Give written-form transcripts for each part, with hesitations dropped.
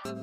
Hey,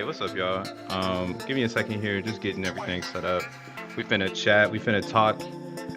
what's up, y'all? Give me a second here, just getting everything set up. We finna chat, we finna talk.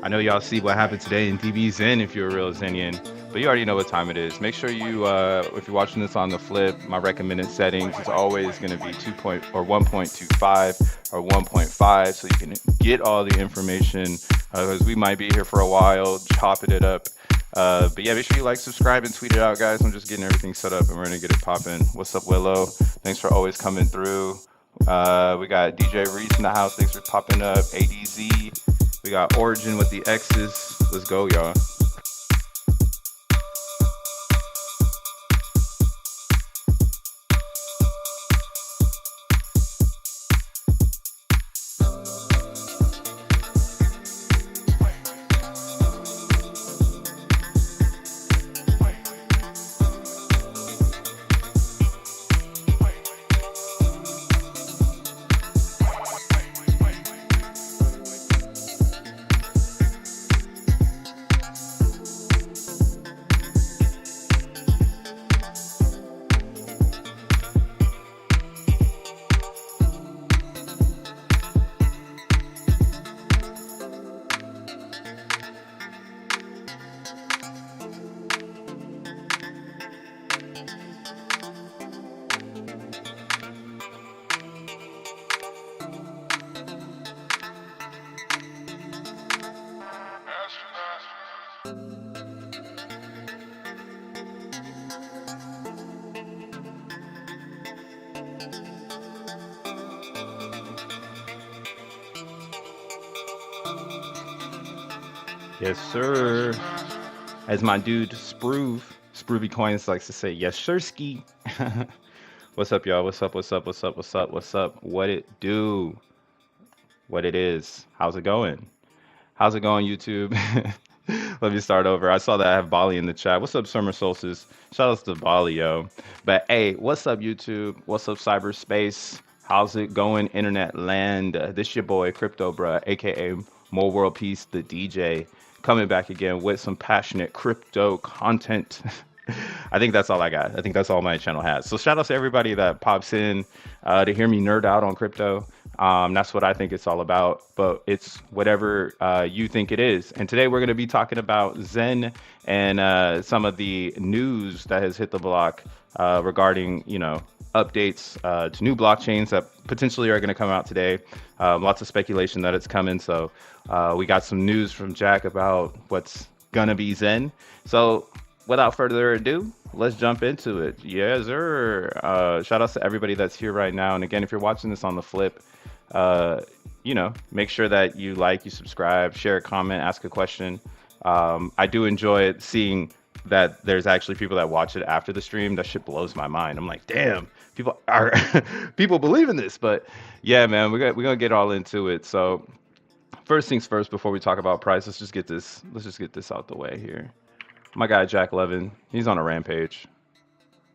I know y'all see what happened today in DBZen if you're a real Zenian, but you already know what time it is. Make sure you, if you're watching this on the flip, my recommended settings is always gonna be 1.25 or 1.5, so you can get all the information, because we might be here for a while, chopping it up. But yeah, make sure you like, subscribe, and tweet it out, guys. I'm just getting everything set up, and we're gonna get it popping. What's up, Willow? Thanks for always coming through. We got DJ Reese in the house. Thanks for popping up. ADZ. We got Origin with the X's. Let's go, y'all. Yes, sir. As my dude Spruby Coins likes to say, yes, sir, ski. What's up, y'all? What's up? What's up? What's up? What's up? What's up? What it do? What it is? How's it going? How's it going, YouTube? Let me start over. I saw that I have Bali in the chat. What's up, Summer Solstice? Shout outs to Bali, yo. But hey, what's up, YouTube? What's up, cyberspace? How's it going, internet land? This your boy, Crypto Bruh, aka More World Peace, the DJ, coming back again with some passionate crypto content. I think that's all I got. I think that's all my channel has. So shout out to everybody that pops in to hear me nerd out on crypto. That's what I think it's all about, but it's whatever you think it is. And today we're going to be talking about Zen and some of the news that has hit the block regarding, you know, updates to new blockchains that potentially are going to come out today. Lots of speculation that it's coming. So we got some news from Jack about what's going to be Zen. So without further ado, let's jump into it. Yes, sir. Shout outs to everybody that's here right now. And again, if you're watching this on the flip, you know, make sure that you like, you subscribe, share a comment, ask a question. I do enjoy seeing that there's actually people that watch it after the stream. That shit blows my mind. I'm like, damn, people are people believe in this. But yeah, man, we're gonna get all into it. So first things first, before we talk about price, let's just get this out the way here. My guy Jack Levin, he's on a rampage.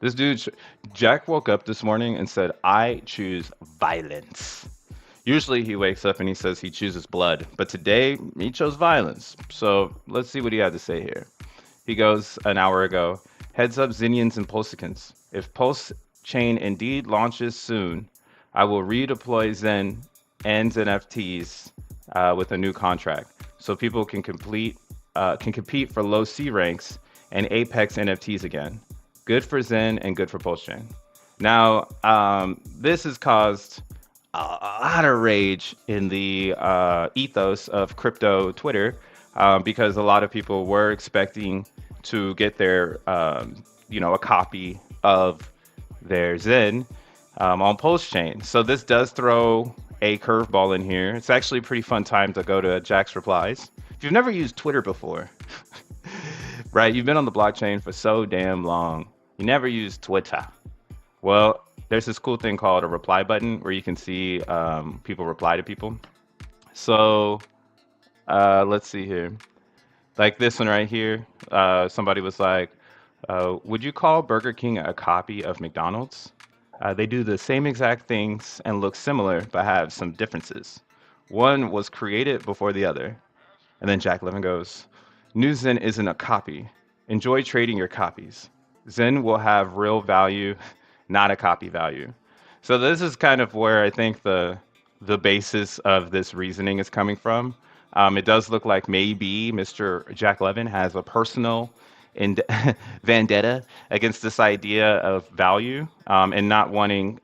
This dude, Jack woke up this morning and said, "I choose violence." Usually he wakes up and he says he chooses blood, but today he chose violence. So let's see what he had to say here. He goes an hour ago, "Heads up, Xenians and Pulsicans. If Pulse Chain indeed launches soon, I will redeploy Zen and xeNFTs with a new contract, so people can compete for low C ranks and Apex NFTs again. Good for Zen and good for Pulse Chain." Now, this has caused a lot of rage in the ethos of crypto Twitter, because a lot of people were expecting to get their, a copy of their Zen on Pulse Chain. So this does throw a curveball in here. It's actually a pretty fun time to go to Jack's replies. If you've never used Twitter before, right? You've been on the blockchain for so damn long. You never used Twitter. Well, there's this cool thing called a reply button where you can see people reply to people. So let's see here. Like this one right here. Somebody was like, would you call Burger King a copy of McDonald's? They do the same exact things and look similar, but have some differences. One was created before the other. And then Jack Levin goes, "New Zen isn't a copy. Enjoy trading your copies. Zen will have real value, not a copy value." So this is kind of where I think the basis of this reasoning is coming from. It does look like maybe Mr. Jack Levin has a personal and vendetta against this idea of value, and not wanting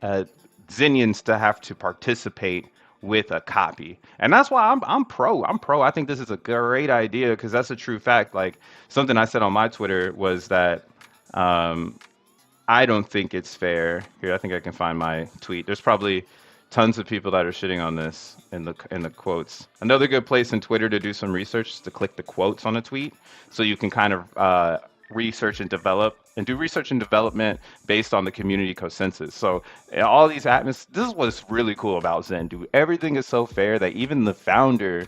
Zenians to have to participate with a copy. And that's why I'm pro. I'm pro. I think this is a great idea because that's a true fact. Like something I said on my Twitter was that I don't think it's fair. Here, I think I can find my tweet. There's probably tons of people that are shitting on this in the quotes. Another good place in Twitter to do some research is to click the quotes on a tweet, so you can kind of research and develop and do research and development based on the community consensus. So all these this is what's really cool about Zen. Dude, everything is so fair that even the founder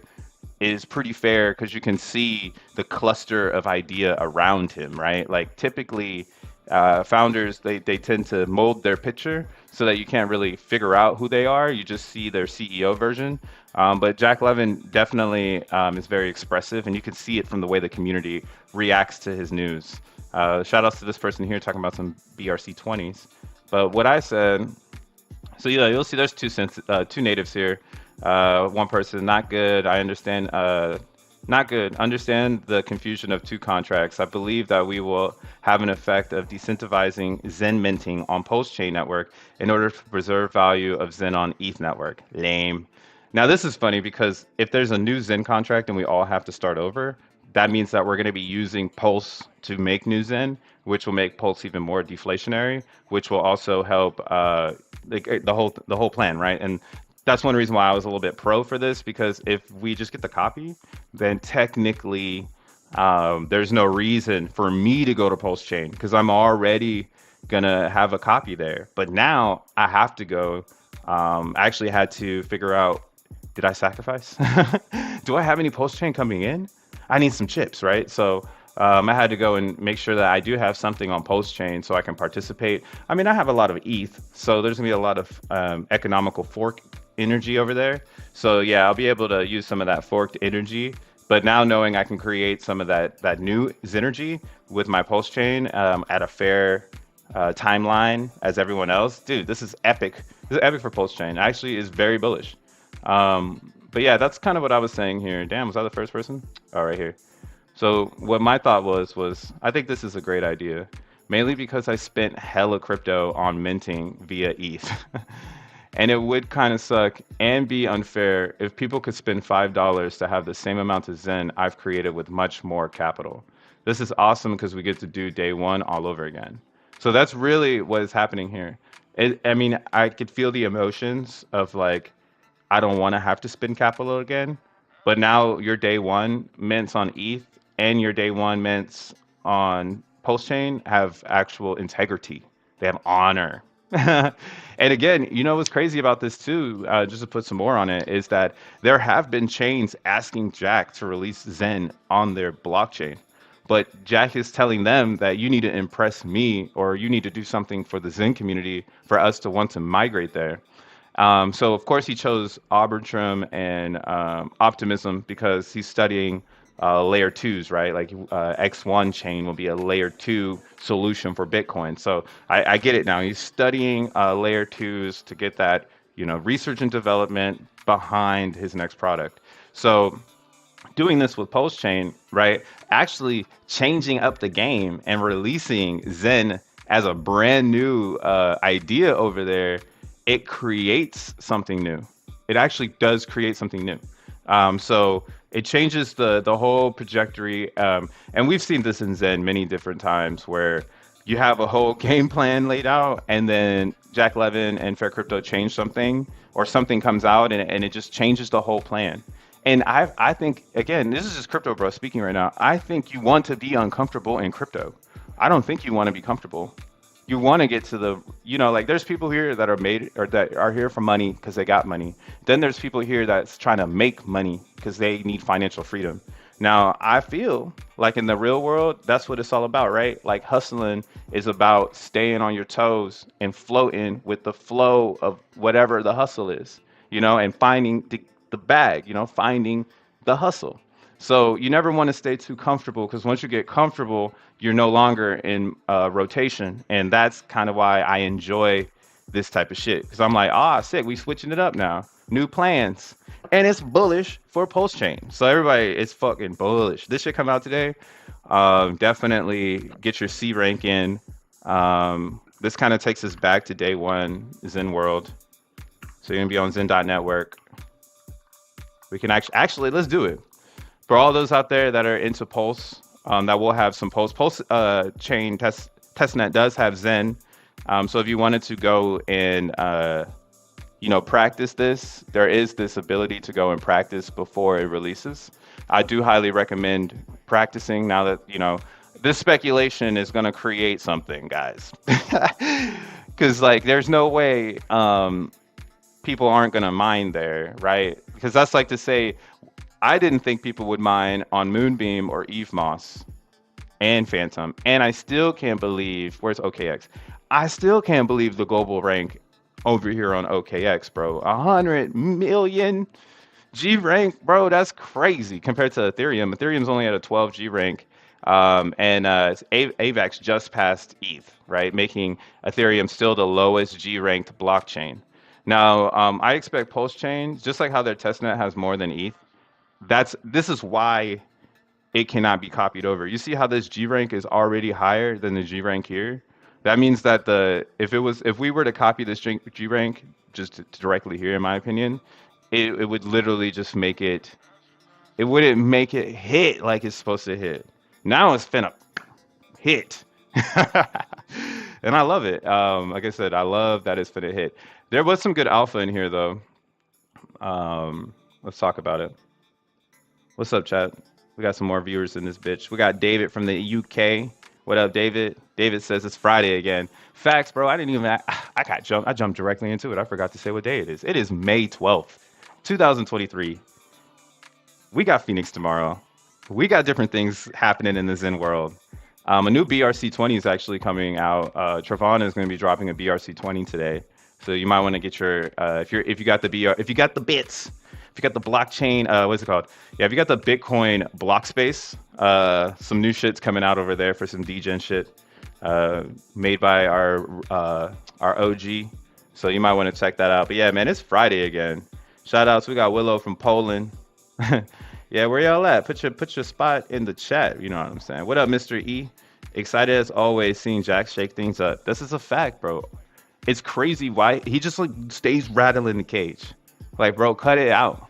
is pretty fair because you can see the cluster of idea around him, right? Like typically founders, they tend to mold their picture so that you can't really figure out who they are. You just see their CEO version. But Jack Levin definitely is very expressive, and you can see it from the way the community reacts to his news. Shout outs to this person here talking about some BRC20s. But what I said, so yeah, you'll see there's two natives here. One person, not good. I understand. Not good. Understand the confusion of two contracts. I believe that we will have an effect of decentralizing Zen minting on Pulse Chain network in order to preserve value of Zen on ETH network. Lame. Now this is funny because if there's a new Zen contract and we all have to start over, that means that we're going to be using Pulse to make new Zen, which will make Pulse even more deflationary, which will also help the whole plan, right? And that's one reason why I was a little bit pro for this, because if we just get the copy, then technically there's no reason for me to go to Pulse Chain because I'm already gonna have a copy there. But now I have to go. I actually had to figure out, did I sacrifice? Do I have any Pulse Chain coming in? I need some chips, right? So I had to go and make sure that I do have something on Pulse Chain so I can participate. I mean, I have a lot of ETH, so there's gonna be a lot of economical fork energy over there. So yeah, I'll be able to use some of that forked energy. But now knowing I can create some of that new Zenergy with my Pulse Chain at a fair timeline as everyone else, dude, this is epic. This is epic for Pulse Chain. Actually, is very bullish. But yeah, that's kind of what I was saying here. Damn, was I the first person? Oh, right here. So what my thought was I think this is a great idea, mainly because I spent hella crypto on minting via ETH. And it would kind of suck and be unfair if people could spend $5 to have the same amount of Zen I've created with much more capital. This is awesome because we get to do day one all over again. So that's really what is happening here. I mean, I could feel the emotions of like, I don't want to have to spend capital again. But now your day one mints on ETH and your day one mints on Pulse Chain have actual integrity. They have honor. And again, you know what's crazy about this too, just to put some more on it, is that there have been chains asking Jack to release Zen on their blockchain. But Jack is telling them that you need to impress me, or you need to do something for the Zen community for us to want to migrate there. So of course he chose Arbitrum and Optimism because he's studying layer twos, right? Like X1 chain will be a layer two solution for Bitcoin. So I get it now. He's studying layer twos to get that, research and development behind his next product. So doing this with Pulse Chain, right? Actually changing up the game and releasing Zen as a brand new idea over there, it creates something new. It actually does create something new. So it changes the whole trajectory. And we've seen this in Zen many different times where you have a whole game plan laid out, and then Jack Levin and Fair Crypto change something, or something comes out and it just changes the whole plan. And I think, again, this is just crypto bro speaking right now. I think you want to be uncomfortable in crypto. I don't think you want to be comfortable. You want to get to the, like there's people here that are made, or that are here for money because they got money. Then there's people here that's trying to make money because they need financial freedom. Now, I feel like in the real world, that's what it's all about, right? Like hustling is about staying on your toes and floating with the flow of whatever the hustle is, and finding the bag, finding the hustle. So you never want to stay too comfortable, because once you get comfortable, you're no longer in rotation. And that's kind of why I enjoy this type of shit. Because I'm like, sick, we switching it up now. New plans. And it's bullish for Pulse Chain. So everybody, it's fucking bullish. This should come out today. Definitely get your C rank in. This kind of takes us back to day one, Zen World. So you're going to be on Zen.network. We can actually, let's do it. For all those out there that are into Pulse, that will have some Pulse. Pulse chain testnet does have Zen. So if you wanted to go and practice this, there is this ability to go and practice before it releases. I do highly recommend practicing now that this speculation is going to create something, guys. Because there's no way people aren't going to mine there, right? Because that's like to say, I didn't think people would mine on Moonbeam or EVMOS and Phantom. And I still can't believe, where's OKX? I still can't believe the global rank over here on OKX, bro. 100 million G rank, bro. That's crazy compared to Ethereum. Ethereum's only at a 12 G rank. And AVAX just passed ETH, right? Making Ethereum still the lowest G ranked blockchain. Now, I expect Pulse Chain, just like how their testnet has more than ETH, this is why it cannot be copied over. You see how this G rank is already higher than the G rank here? That means that if we were to copy this G rank just directly here, in my opinion, it would literally just make it wouldn't make it hit like it's supposed to hit. Now it's finna hit. And I love it. Like I said, I love that it's finna hit. There was some good alpha in here though. Let's talk about it. What's up, chat? We got some more viewers in this bitch. We got David from the UK. What up, David? David says it's Friday again. Facts, bro. I didn't even. I jumped directly into it. I forgot to say what day it is. It is May 12th, 2023. We got FENIX tomorrow. We got different things happening in the Zen world. A new BRC20 is actually coming out. Trevon is going to be dropping a BRC20 today. So you might want to get your if you got the bits, if you got the blockchain, what's it called? Yeah, if you got the Bitcoin block space, some new shit's coming out over there for some degen shit, made by our OG. So you might want to check that out. But yeah, man, it's Friday again. Shout outs, we got Willow from Poland. Yeah, where y'all at? Put your spot in the chat. You know what I'm saying? What up, Mr. E? Excited as always seeing Jack shake things up. This is a fact, bro. It's crazy why he just stays rattling the cage. Like, bro, cut it out.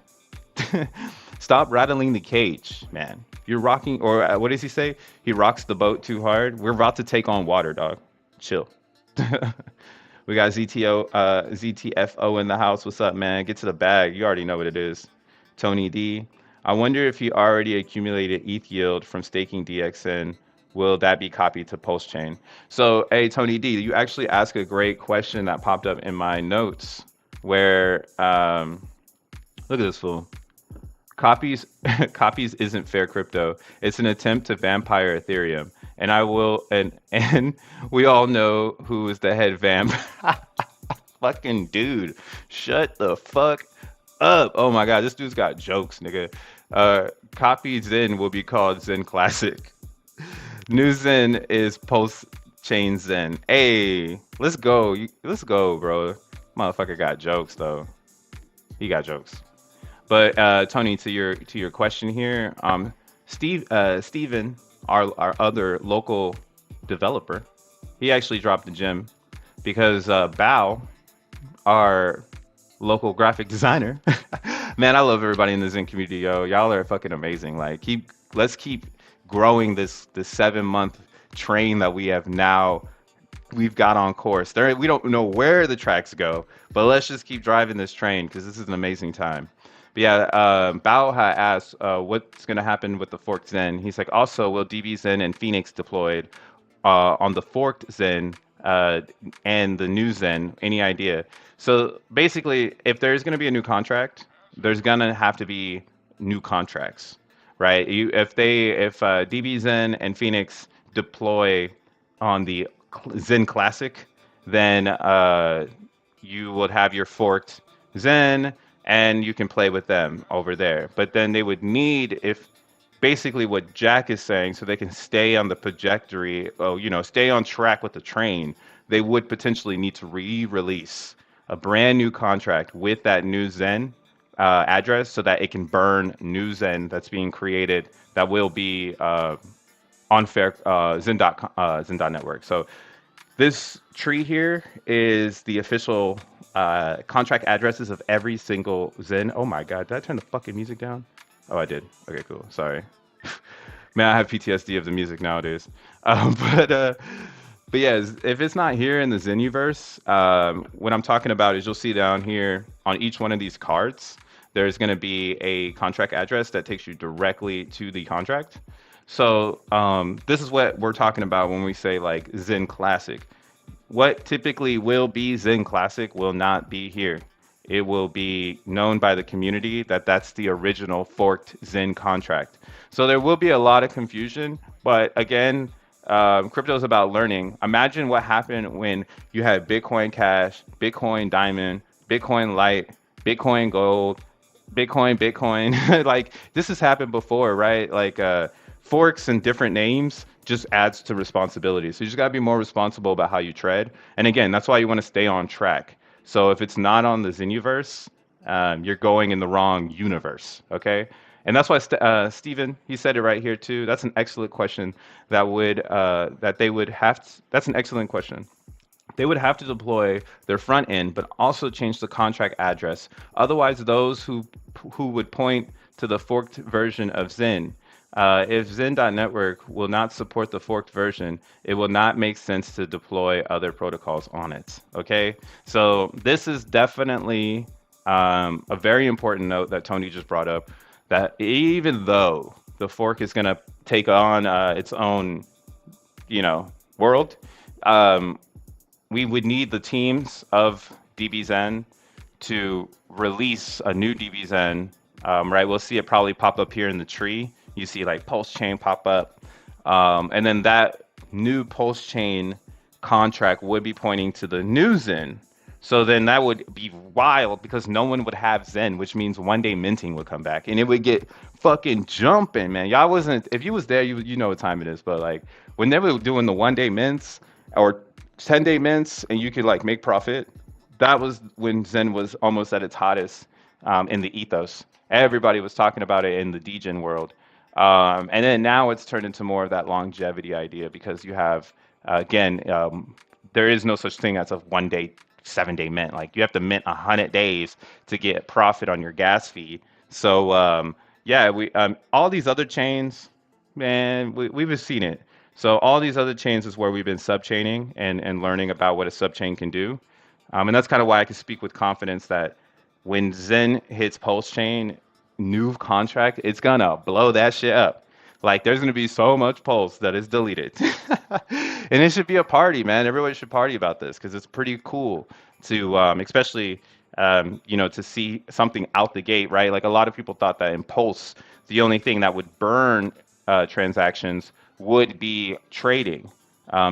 Stop rattling the cage, man. You're rocking, or what does he say? He rocks the boat too hard. We're about to take on water, dog. Chill. We got ZTFO in the house. What's up, man? Get to the bag. You already know what it is. Tony D. I wonder if he already accumulated ETH yield from staking DXN. Will that be copied to Pulse Chain? So, hey, Tony D, you actually asked a great question that popped up in my notes where, look at this fool. Copies copies isn't fair crypto. It's an attempt to vampire Ethereum. And I will and we all know who is the head vamp. Fucking dude. Shut the fuck up. Oh my god, this dude's got jokes, nigga. Copy Zen will be called Zen Classic. New Zen is post chain Zen. Hey, let's go. Let's go, bro. Motherfucker got jokes though. He got jokes. But Tony, to your question here, Steven, our other local developer, he actually dropped the gem because Bao, our local graphic designer, man, I love everybody in the Zen community, yo. Y'all are fucking amazing. Like, let's keep growing this 7 month train that we have now. We've got on course. We don't know where the tracks go, but let's just keep driving this train because this is an amazing time. But yeah, Bao had asked what's going to happen with the forked Zen. He's like, also, will DB Zen and FENIX deployed on the forked Zen and the new Zen? Any idea? So basically, if there's going to be a new contract, there's going to have to be new contracts, right? If DB Zen and FENIX deploy on the Zen Classic, then you would have your forked Zen and you can play with them over there. But then they would need, if basically what Jack is saying, so they can stay on the trajectory, stay on track with the train, they would potentially need to re-release a brand new contract with that new Zen address so that it can burn new Zen that's being created that will be on fair Zen.network. So this tree here is the official contract addresses of every single Zen. Oh my god, did I turn the fucking music down? Oh, I did. Okay, cool. Sorry. Man, I have PTSD of the music nowadays. But yeah, if it's not here in the Zenuverse, what I'm talking about is you'll see down here on each one of these cards, there's going to be a contract address that takes you directly to the contract. So this is what we're talking about when we say like Zen Classic. What typically will be Zen Classic will not be here. It will be known by the community that that's the original forked Zen contract. So there will be a lot of confusion, but again, crypto is about learning. Imagine what happened when you had Bitcoin Cash, Bitcoin Diamond, Bitcoin Lite, Bitcoin Gold, Bitcoin. Like this has happened before, right? Like forks and different names just adds to responsibility. So you just gotta be more responsible about how you tread. And again, that's why you want to stay on track. So if it's not on the Zenuverse, you're going in the wrong universe, okay? And that's why Stephen, he said it right here too. That's an excellent question. That's an excellent question. They would have to deploy their front end, but also change the contract address. Otherwise, those who would point to the forked version of Zen, if Zen.network will not support the forked version, it will not make sense to deploy other protocols on it. Okay, so this is definitely a very important note that Tony just brought up. That even though the fork is going to take on its own, world, we would need the teams of DBZen to release a new DBZen. Right, we'll see it probably pop up here in the tree. You see like Pulse Chain pop up, and then that new Pulse Chain contract would be pointing to the new Zen. So then that would be wild because no one would have Zen, which means one day minting would come back and it would get fucking jumping, man. Y'all wasn't, if you was there, you know what time it is, but like when they were doing the 1 day mints or 10-day mints and you could like make profit, that was when Zen was almost at its hottest in the ethos. Everybody was talking about it in the degen world. And then now it's turned into more of that longevity idea because you have, again, there is no such thing as a 1 day, 7-day mint. Like you have to mint 100 days to get profit on your gas fee. So yeah, we all these other chains, man, we've seen it. So all these other chains is where we've been subchaining and learning about what a subchain can do. And that's kind of why I can speak with confidence that when Zen hits Pulse Chain, new contract, it's gonna blow that shit up. Like there's gonna be so much Pulse that is deleted. And it should be a party, man. Everybody should party about this because it's pretty cool to, especially you know, to see something out the gate, right? Like a lot of people thought that in Pulse, the only thing that would burn transactions would be trading.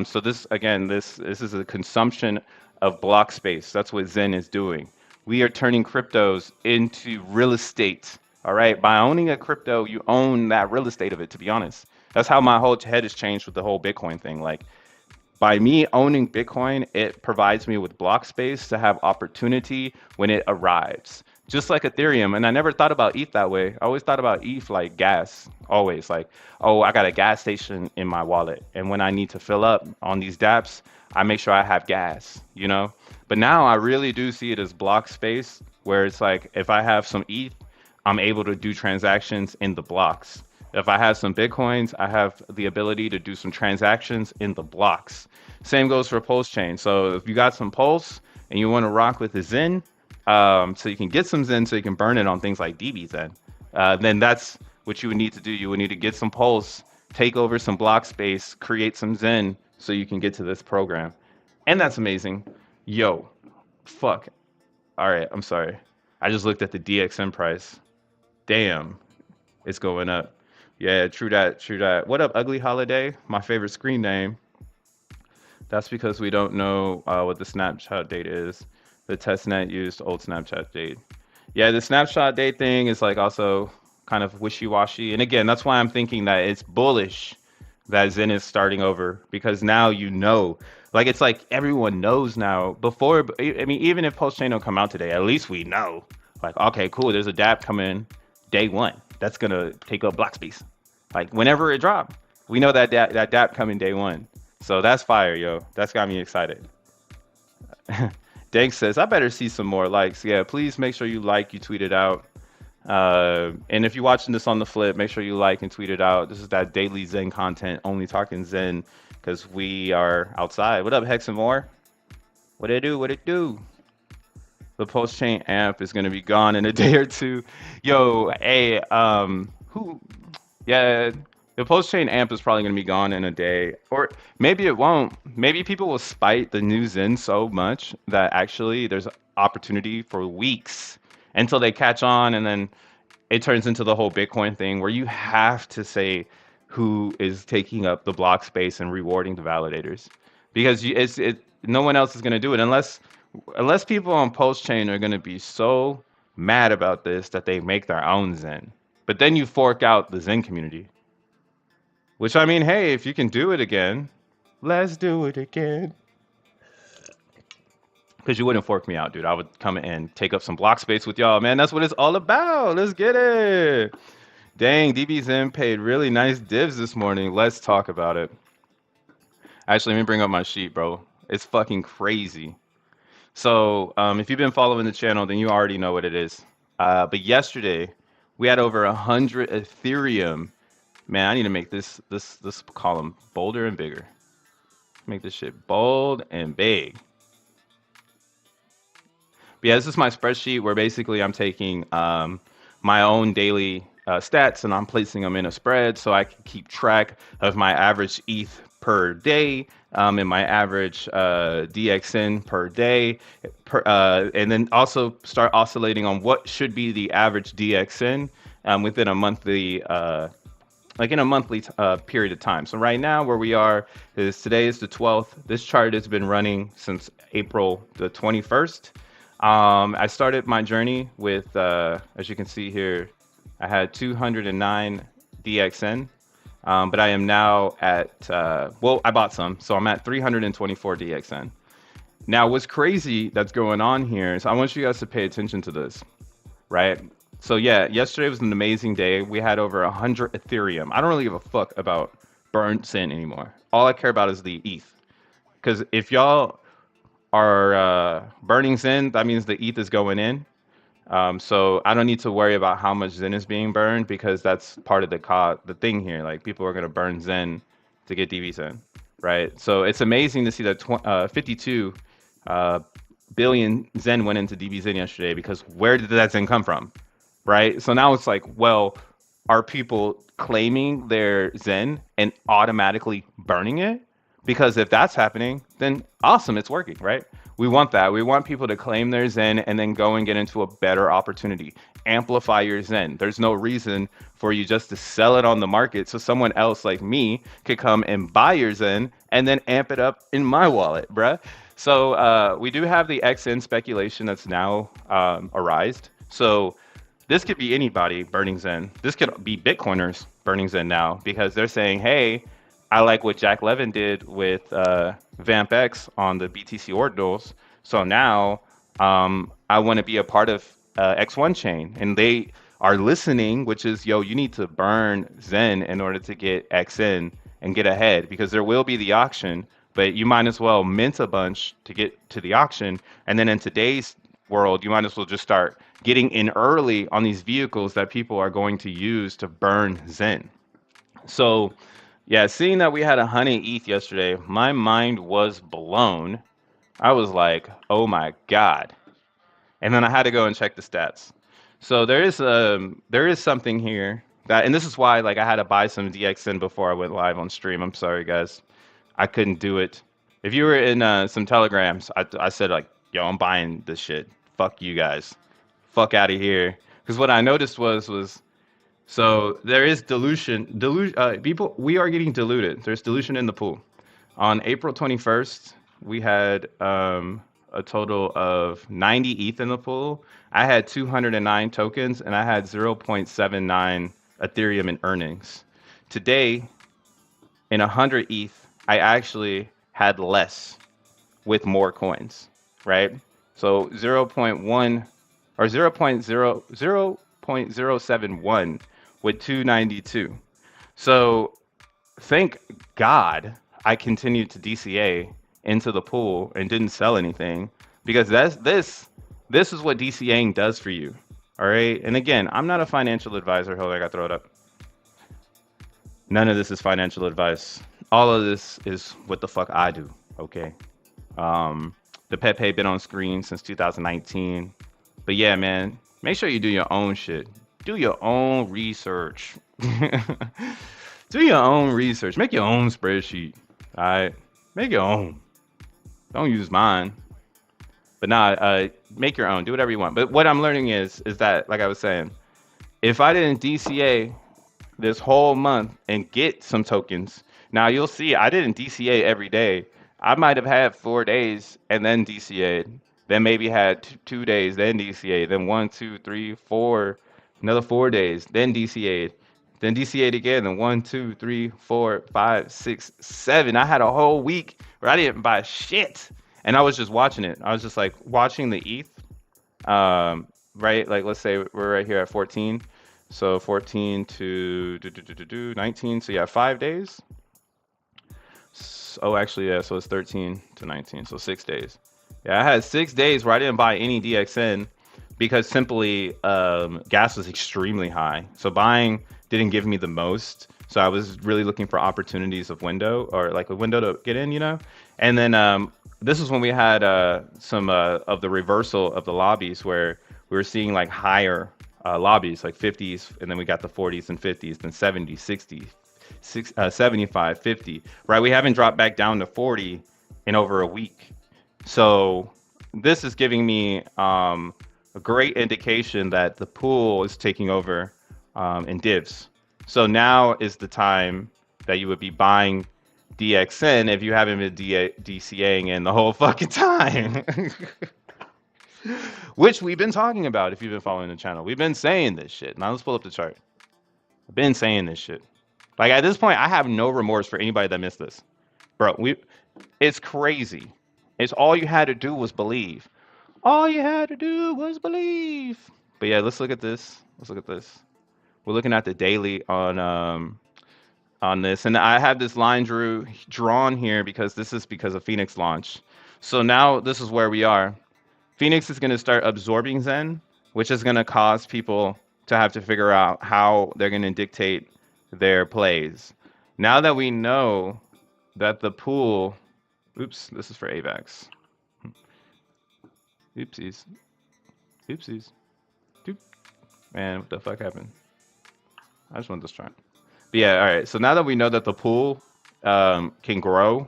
So this again, this is a consumption of block space. That's what Zen is doing. We are turning cryptos into real estate. All right. By owning a crypto, you own that real estate of it, to be honest. That's how my whole head has changed with the whole Bitcoin thing. Like by me owning Bitcoin, it provides me with block space to have opportunity when it arrives. Just like Ethereum. And I never thought about ETH that way. I always thought about ETH like gas. Always like, oh, I got a gas station in my wallet. And when I need to fill up on these dApps, I make sure I have gas, you know? But now I really do see it as block space where it's like if I have some ETH, I'm able to do transactions in the blocks. If I have some Bitcoins, I have the ability to do some transactions in the blocks. Same goes for Pulse Chain. So if you got some Pulse and you want to rock with the Zen, so you can get some Zen so you can burn it on things like DB Zen, then that's what you would need to do. You would need to get some Pulse, take over some block space, create some Zen so you can get to this program. And that's amazing. Yo, fuck. All right, I'm sorry. I just looked at the DXN price. Damn, it's going up. Yeah, true that, true that. What up, Ugly Holiday? My favorite screen name. That's because we don't know what the snapshot date is. The testnet used old Snapchat date. Yeah, the snapshot date thing is like also kind of wishy-washy. And again, that's why I'm thinking that it's bullish that Zen is starting over because now you know. Like it's like everyone knows now. Before, I mean, even if Pulse Chain don't come out today, at least we know. Like, okay, cool. There's a dApp coming day one. That's gonna take up block space. Like whenever it drop, we know that that dApp coming day one. So that's fire, yo. That's got me excited. Dank says, I better see some more likes. Yeah, please make sure you like, you tweet it out. And if you're watching this on the flip, make sure you like and tweet it out. This is that daily Zen content, only talking Zen because we are outside. What up, Hex and more? What it do? What it do? The Pulse Chain amp is gonna be gone in a day or two. Yo, hey, who? Yeah, the Pulse Chain amp is probably gonna be gone in a day, or maybe it won't. Maybe people will spite the new Zen so much that actually there's opportunity for weeks until they catch on, and then it turns into the whole Bitcoin thing where you have to say who is taking up the block space and rewarding the validators, because no one else is gonna do it unless people on Pulse Chain are gonna be so mad about this that they make their own Zen. But then you fork out the Zen community. Which I mean, hey, if you can do it again, let's do it again. Because you wouldn't fork me out, dude. I would come and take up some block space with y'all, man. That's what it's all about. Let's get it. Dang, DB Zen paid really nice divs this morning. Let's talk about it. Actually, let me bring up my sheet, bro. It's fucking crazy. So if you've been following the channel, then you already know what it is. But yesterday, we had over 100 Ethereum. Man, I need to make this column bolder and bigger. Make this shit bold and big. But yeah, this is my spreadsheet where basically I'm taking my own daily stats and I'm placing them in a spread so I can keep track of my average ETH per day and my average DXN per day, and then also start oscillating on what should be the average DXN within a monthly period of time. So right now where we are is today is the 12th. This chart has been running since April the 21st. I started my journey with, as you can see here, I had 209 DXN, but I am now at, well, I bought some, so I'm at 324 DXN. Now, what's crazy that's going on here is I want you guys to pay attention to this, right? So yeah, yesterday was an amazing day. We had over 100 Ethereum. I don't really give a fuck about burnt sin anymore. All I care about is the ETH. Because if y'all are burning Zen, that means the ETH is going in. So I don't need to worry about how much Zen is being burned because that's part of the thing here. Like people are gonna burn Zen to get DV Zen, right? So it's amazing to see that 52 billion Zen went into DV Zen yesterday because where did that Zen come from, right? So now it's like, well, are people claiming their Zen and automatically burning it? Because if that's happening, then awesome, it's working, right? We want that. We want people to claim their Zen and then go and get into a better opportunity. Amplify your Zen. There's no reason for you just to sell it on the market so someone else like me could come and buy your Zen and then amp it up in my wallet, bruh. So we do have the XN speculation that's now arised. So this could be anybody burning Zen. This could be Bitcoiners burning Zen now because they're saying, hey, I like what Jack Levin did with VampX on the BTC ordinals. So now I want to be a part of X1 chain. And they are listening, which is, yo, you need to burn Zen in order to get XN and get ahead because there will be the auction, but you might as well mint a bunch to get to the auction. And then in today's world, you might as well just start getting in early on these vehicles that people are going to use to burn Zen. So yeah, seeing that we had 100 ETH yesterday, my mind was blown. I was like, oh my God. And then I had to go and check the stats. So there is something here that, and this is why like I had to buy some DXN before I went live on stream. I'm sorry guys, I couldn't do it. If you were in some telegrams, I said like, yo, I'm buying this shit. Fuck you guys, fuck out of here. Because what I noticed was so there is dilution. People, we are getting diluted. There's dilution in the pool. On April 21st, we had a total of 90 ETH in the pool. I had 209 tokens, and I had 0.79 Ethereum in earnings. Today, in 100 ETH, I actually had less with more coins, right? So 0.1 or 0.071 with 292. So thank God I continued to DCA into the pool and didn't sell anything because this is what DCAing does for you. All right. And again, I'm not a financial advisor. Hold on, I got to throw it up. None of this is financial advice. All of this is what the fuck I do. Okay. The P.o.P been on screen since 2019. But yeah, man, make sure you do your own shit. Do your own research. Do your own research. Make your own spreadsheet. All right. Make your own. Don't use mine. But nah, make your own. Do whatever you want. But what I'm learning is that, like I was saying, if I didn't DCA this whole month and get some tokens, now you'll see I didn't DCA every day. I might have had 4 days and then DCA'd. Then maybe had 2 days, then DCA'd. Then 1, 2, 3, 4, another 4 days, then DCA'd. Then DCA'd again, then 1, 2, 3, 4, 5, 6, 7. I had a whole week where I didn't buy shit. And I was just watching it. I was just like watching the ETH, right? Like let's say we're right here at 14. So 14 to 19. So yeah, 5 days. Oh, actually, yeah. So it's 13 to 19. So 6 days. Yeah, I had 6 days where I didn't buy any DXN because simply gas was extremely high. So buying didn't give me the most. So I was really looking for opportunities of window or like a window to get in, you know? And then this is when we had some of the reversal of the lobbies where we were seeing like higher lobbies, like 50s, and then we got the 40s and 50s, then 70s, 60s, 75, 50, right? We haven't dropped back down to 40 in over a week. So this is giving me a great indication that the pool is taking over in divs. So now is the time that you would be buying DXN if you haven't been DCAing in the whole fucking time. Which we've been talking about if you've been following the channel. We've been saying this shit. Now let's pull up the chart. I've been saying this shit. Like at this point, I have no remorse for anybody that missed this. Bro, it's crazy. It's all you had to do was believe. All you had to do was believe. But yeah, let's look at this. Let's look at this. We're looking at the daily on this, and I have this line drawn here because this is because of FENIX launch. So now this is where we are. FENIX is going to start absorbing Zen, which is going to cause people to have to figure out how they're going to dictate their plays. Now that we know that the pool, oops, this is for AVAX. Oopsies. Oopsies. Doop. Man, what the fuck happened? I just want this chart. But yeah, all right. So now that we know that the pool can grow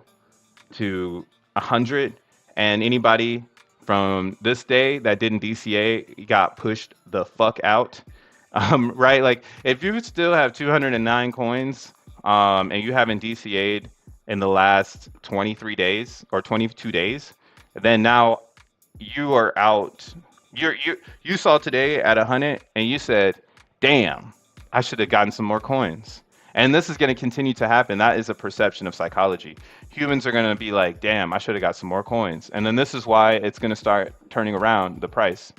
to 100 and anybody from this day that didn't DCA got pushed the fuck out. Right? Like if you still have 209 coins, and you haven't DCA'd in the last 23 days or 22 days, then now you are out. You saw today at 100 and you said, "Damn, I should have gotten some more coins." And this is going to continue to happen. That is a perception of psychology. Humans are going to be like, "Damn, I should have got some more coins." And then this is why it's going to start turning around the price,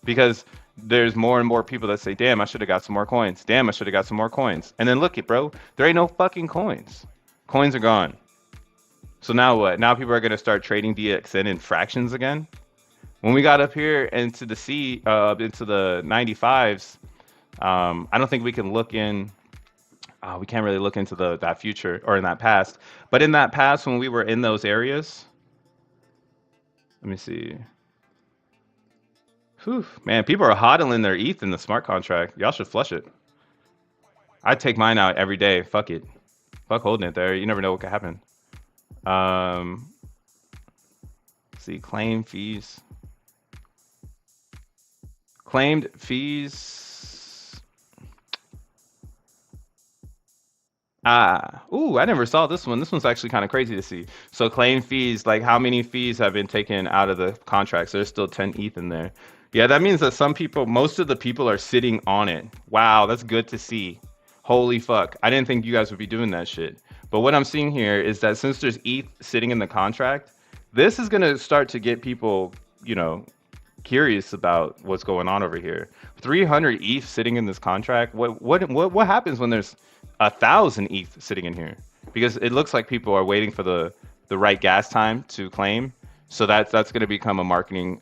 because there's more and more people that say, "Damn, I should have got some more coins. Damn, I should have got some more coins." And then look it, bro. There ain't no fucking coins. Coins are gone. So now what? Now people are going to start trading DXN in fractions again. When we got up here into the into the 95s, I don't think we can look in. We can't really look into that future or in that past. But in that past, when we were in those areas, let me see. Whew, man, people are hodling their ETH in the smart contract. Y'all should flush it. I take mine out every day. Fuck it. Fuck holding it there. You never know what could happen. See, claim fees. Claimed fees. Ooh, I never saw this one. This one's actually kind of crazy to see. So claim fees, like how many fees have been taken out of the contracts? There's still 10 ETH in there. Yeah, that means that some people, most of the people are sitting on it. Wow, that's good to see. Holy fuck. I didn't think you guys would be doing that shit. But what I'm seeing here is that since there's ETH sitting in the contract, this is going to start to get people, you know, curious about what's going on over here. 300 ETH sitting in this contract. What happens when there's 1,000 ETH sitting in here? Because it looks like people are waiting for the right gas time to claim. So that's going to become a marketing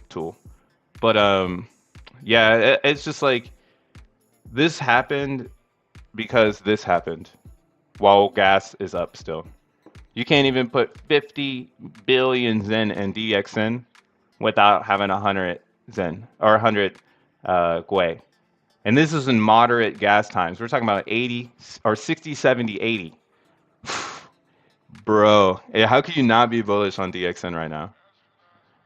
tool. But yeah, it's just like this happened because this happened while gas is up still. You can't even put 50 billion Zen in DXN without having 100 Zen or 100 Gwei. And this is in moderate gas times. We're talking about 80 or 60, 70, 80. Bro, how can you not be bullish on DXN right now?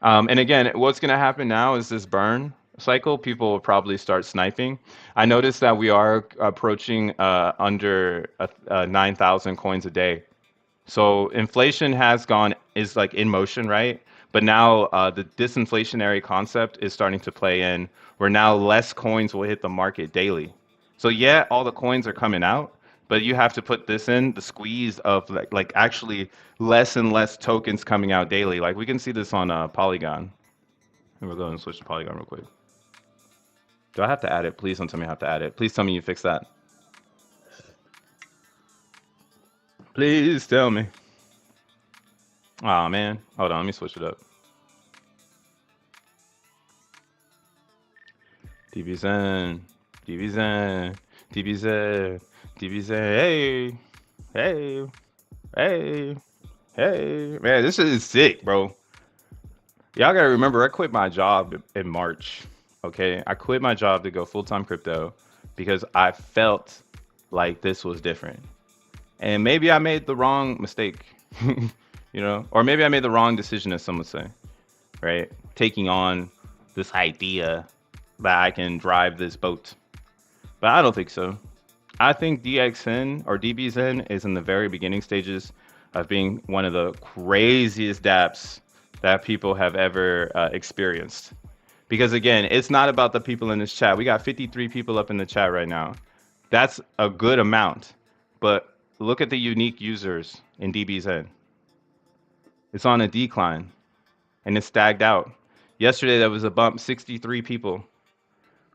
And again, what's going to happen now is this burn cycle. People will probably start sniping. I noticed that we are approaching under 9,000 coins a day. So inflation is like in motion, right? But now the disinflationary concept is starting to play in, where now less coins will hit the market daily. So yeah, all the coins are coming out, but you have to put this in the squeeze of like actually less and less tokens coming out daily. Like we can see this on Polygon. And we'll go and switch to Polygon real quick. Do I have to add it? Please don't tell me I have to add it. Please tell me you fix that. Please tell me. Oh man, hold on, let me switch it up. DBZen, DBZen, DBZen, DBZen. Hey, hey, hey. Man, this is sick, bro. Y'all gotta remember, I quit my job in March. Okay, I quit my job to go full-time crypto because I felt like this was different. And maybe I made the wrong mistake, you know, or maybe I made the wrong decision, as some would say, right? Taking on this idea that I can drive this boat. But I don't think so. I think DXN or DBZen is in the very beginning stages of being one of the craziest dApps that people have ever experienced. Because again, it's not about the people in this chat. We got 53 people up in the chat right now. That's a good amount. But look at the unique users in DBZen. It's on a decline and it's stacked out. Yesterday, there was a bump, 63 people,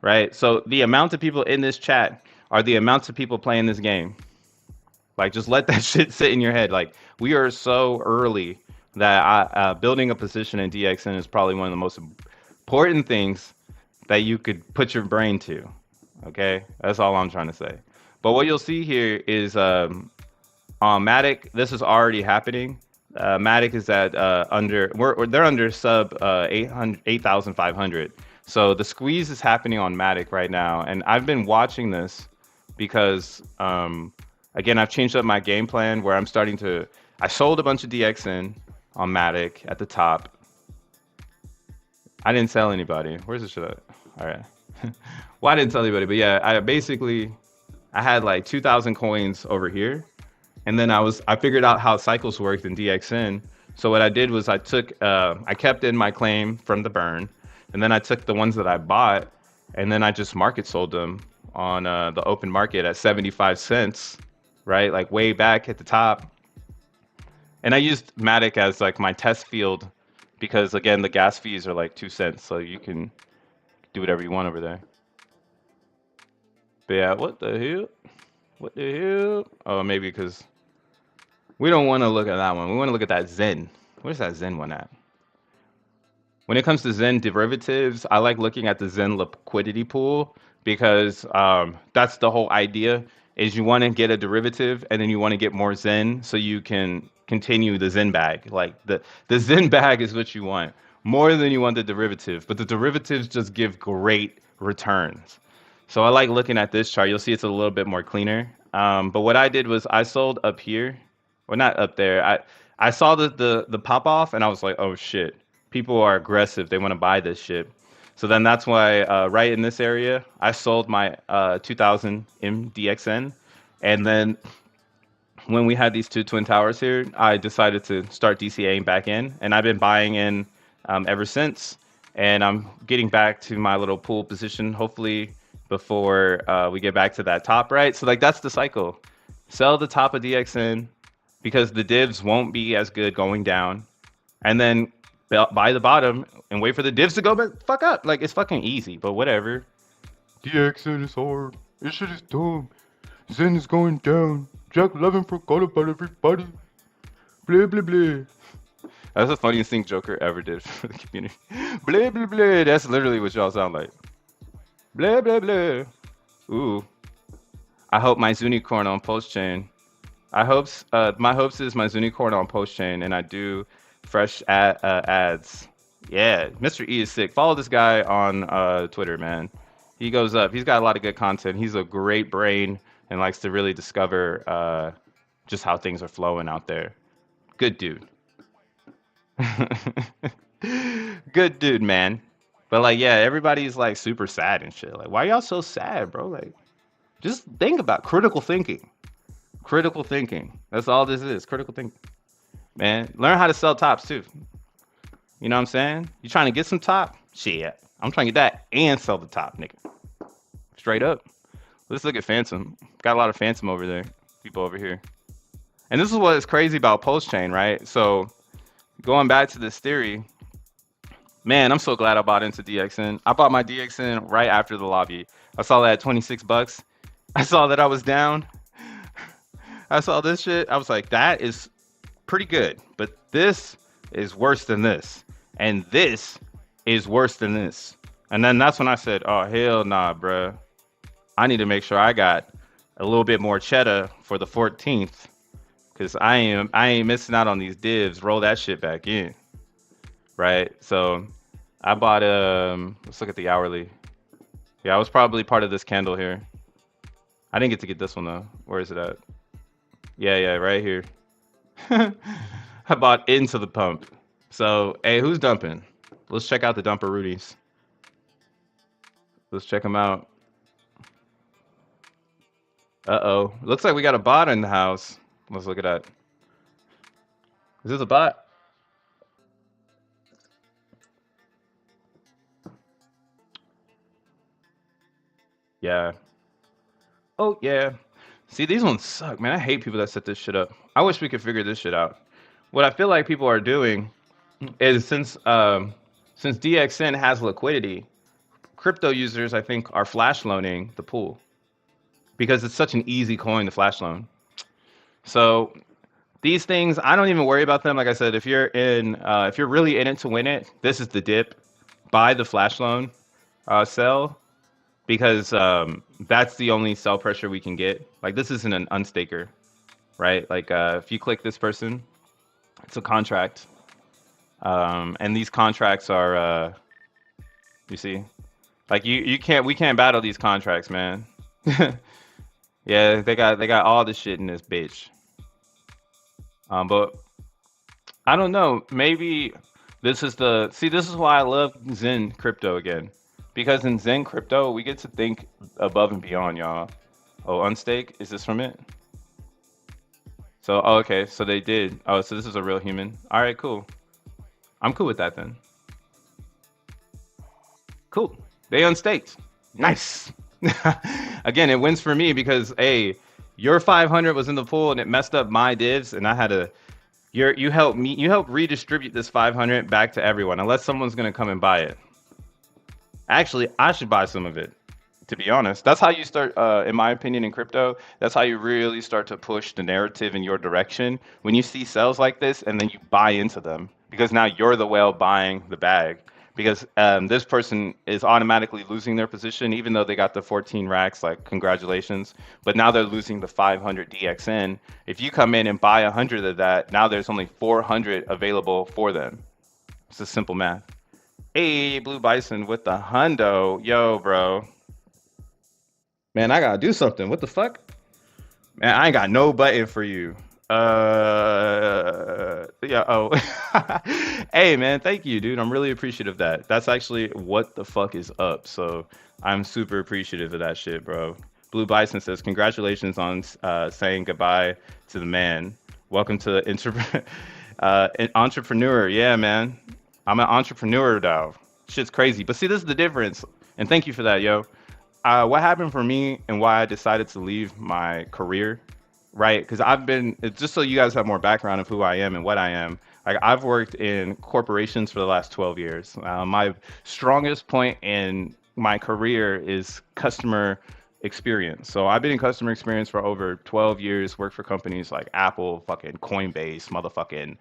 right? So the amount of people in this chat are the amounts of people playing this game. Like, just let that shit sit in your head. Like, we are so early that building a position in DXN is probably one of the most important things that you could put your brain to. Okay, that's all I'm trying to say. But what you'll see here is on Matic, this is already happening. Matic is at they're under sub 8,500. So the squeeze is happening on Matic right now, and I've been watching this because again, I've changed up my game plan where I sold a bunch of DXN. on Matic at the top. I didn't tell anybody. Where's the shit at? All right. Well, I didn't tell anybody, but yeah, I had like 2,000 coins over here, and then I figured out how cycles worked in DXN. So what I did was I kept in my claim from the burn, and then I took the ones that I bought, and then I just market sold them on the open market at 75 cents, right? Like way back at the top. And I used Matic as like my test field because again, the gas fees are like 2 cents. So you can do whatever you want over there. But yeah, what the hell? What the hell? Oh, maybe because we don't want to look at that one. We want to look at that Zen. Where's that Zen one at? When it comes to Zen derivatives, I like looking at the Zen liquidity pool because that's the whole idea is you want to get a derivative and then you want to get more Zen so you can continue the Zen bag. Like the Zen bag is what you want more than you want the derivative, but the derivatives just give great returns. So I like looking at this chart. You'll see it's a little bit more cleaner. But what I did was I sold up here, or not up there. I saw the pop off and I was like, oh shit, people are aggressive. They want to buy this shit. So then that's why right in this area, I sold my 2000 MDXN. And then when we had these two twin towers here, I decided to start DCAing back in. And I've been buying in ever since. And I'm getting back to my little pool position, hopefully before we get back to that top, right? So like that's the cycle. Sell the top of DXN because the divs won't be as good going down. And then buy the bottom and wait for the divs to go back fuck up. Like it's fucking easy, but whatever. DXN is hard. This shit is dumb. Zen is going down. Jack 11 forgot about everybody. Blah blah blah. That's the funniest thing Joker ever did for the community. Blah blah blah. That's literally what y'all sound like. Blah blah blah. Ooh. I hope my Zunicorn on post chain. My hopes is my Zunicorn on post chain, and I do fresh ads. Yeah, Mr. E is sick. Follow this guy on Twitter, man. He goes up. He's got a lot of good content. He's a great brain and likes to really discover just how things are flowing out there. Good dude. Good dude, man. But like, yeah, everybody's like super sad and shit. Like, why y'all so sad, bro? Like, just think about critical thinking. Critical thinking. That's all this is. Critical thinking. Man, learn how to sell tops too. You know what I'm saying? You trying to get some top? Shit. I'm trying to get that and sell the top, nigga. Straight up. Let's look at Phantom. Got a lot of Phantom over there. People over here. And this is what is crazy about post chain, right? So going back to this theory, man, I'm so glad I bought into DXN. I bought my DXN right after the lobby. I saw that at 26 bucks. I saw that I was down. I saw this shit. I was like, that is pretty good, but this is worse than this. And this is worse than this. And then that's when I said, oh, hell nah, bruh. I need to make sure I got a little bit more cheddar for the 14th. Because I ain't missing out on these divs. Roll that shit back in. Right? So I bought, let's look at the hourly. Yeah, I was probably part of this candle here. I didn't get to get this one though. Where is it at? Yeah, right here. I bought into the pump. So, hey, who's dumping? Let's check out the dumper Rudies. Let's check them out. Uh-oh. Looks like we got a bot in the house. Let's look at that. Is this a bot? Yeah. Oh, yeah. See, these ones suck, man. I hate people that set this shit up. I wish we could figure this shit out. What I feel like people are doing is since DXN has liquidity, crypto users, I think, are flash loaning the pool because it's such an easy coin to flash loan. So these things, I don't even worry about them. Like I said, if you're really in it to win it, this is the dip. Buy the flash loan, sell. Because that's the only sell pressure we can get. Like this isn't an unstaker, right? Like if you click this person, it's a contract, and these contracts are, you see, like we can't battle these contracts, man. Yeah, they got all this shit in this bitch. But I don't know. Maybe this is the see. This is why I love Zen crypto again, because in Zen crypto we get to think above and beyond, y'all. Oh, unstake. Is this from it? So, oh, okay. So they did. Oh, so this is a real human. All right, cool. I'm cool with that then. Cool. They unstaked. Nice. Again, it wins for me because hey, your 500 was in the pool and it messed up my divs, and I had to. You helped me. You helped redistribute this 500 back to everyone, unless someone's gonna come and buy it. Actually, I should buy some of it. To be honest, that's how you start. In my opinion, in crypto, that's how you really start to push the narrative in your direction. When you see sales like this, and then you buy into them, because now you're the whale buying the bag. Because this person is automatically losing their position, even though they got the 14 racks. Like congratulations, but now they're losing the 500 DXN. If you come in and buy 100 of that, now there's only 400 available for them. It's just simple math. Hey, Blue Bison with the hundo, yo, bro. Man, I gotta do something. What the fuck? Man, I ain't got no button for you. Yeah. Oh, hey, man. Thank you, dude. I'm really appreciative of that. That's actually what the fuck is up. So I'm super appreciative of that shit, bro. Blue Bison says, "Congratulations on saying goodbye to the man. Welcome to the an entrepreneur." Yeah, man. I'm an entrepreneur now. Shit's crazy. But see, this is the difference. And thank you for that, yo. What happened for me and why I decided to leave my career, right? Because I've been, just so you guys have more background of who I am and what I am, like I've worked in corporations for the last 12 years. My strongest point in my career is customer experience. So I've been in customer experience for over 12 years, worked for companies like Apple, fucking Coinbase, motherfucking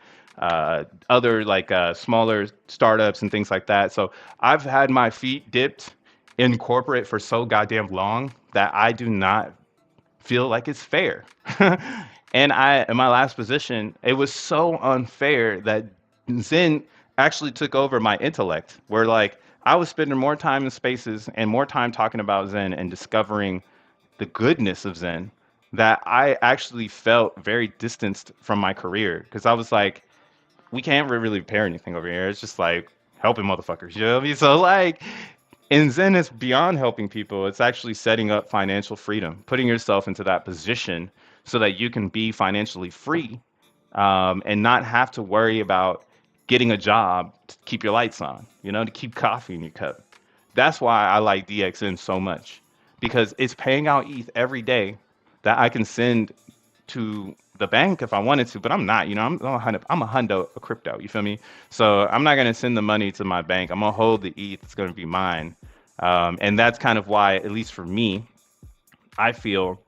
other like smaller startups and things like that. So I've had my feet dipped in corporate for so goddamn long that I do not feel like it's fair. And in my last position, it was so unfair that Zen actually took over my intellect. Where like I was spending more time in spaces and more time talking about Zen and discovering the goodness of Zen that I actually felt very distanced from my career because I was like, we can't really repair anything over here. It's just like helping motherfuckers. You know what I mean? So like, and Zen is beyond helping people. It's actually setting up financial freedom, putting yourself into that position so that you can be financially free and not have to worry about getting a job to keep your lights on, you know, to keep coffee in your cup. That's why I like DXN so much because it's paying out ETH every day that I can send to the bank if I wanted to, but I'm not. You know, I'm a hundo a crypto. You feel me? So I'm not gonna send the money to my bank. I'm gonna hold the ETH. It's gonna be mine, and that's kind of why, at least for me, I feel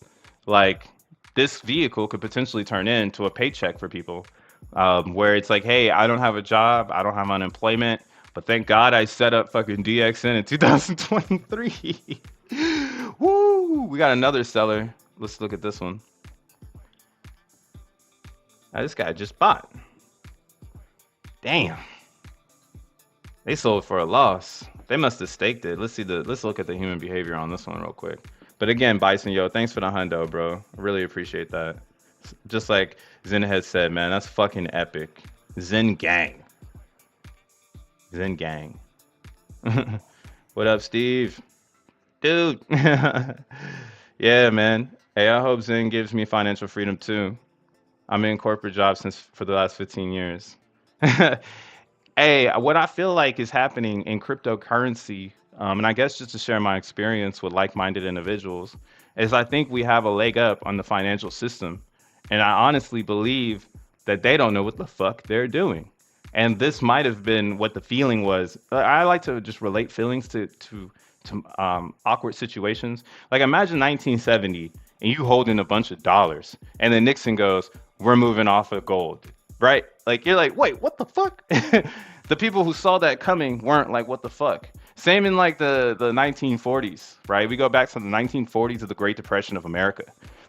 like this vehicle could potentially turn into a paycheck for people, where it's like, hey, I don't have a job, I don't have unemployment, but thank God I set up fucking DXN in 2023. Woo! We got another seller. Let's look at this one. This guy just bought. Damn. They sold for a loss. They must have staked it. Let's look at the human behavior on this one real quick. But again, Bison, yo, thanks for the hundo, bro. I really appreciate that. Just like Zen has said, man, that's fucking epic. Zen gang. Zen gang. What up, Steve? Dude. Yeah, man. Hey, I hope Zen gives me financial freedom too. I'm in corporate jobs for the last 15 years. Hey, what I feel like is happening in cryptocurrency, and I guess just to share my experience with like-minded individuals, is I think we have a leg up on the financial system. And I honestly believe that they don't know what the fuck they're doing. And this might have been what the feeling was. I like to just relate feelings to awkward situations. Like imagine 1970 and you holding a bunch of dollars, and then Nixon goes, "We're moving off of gold," right? Like you're like, wait, what the fuck? The people who saw that coming weren't like, what the fuck? Same in like the 1940s, right? We go back to the 1940s of the Great Depression of America.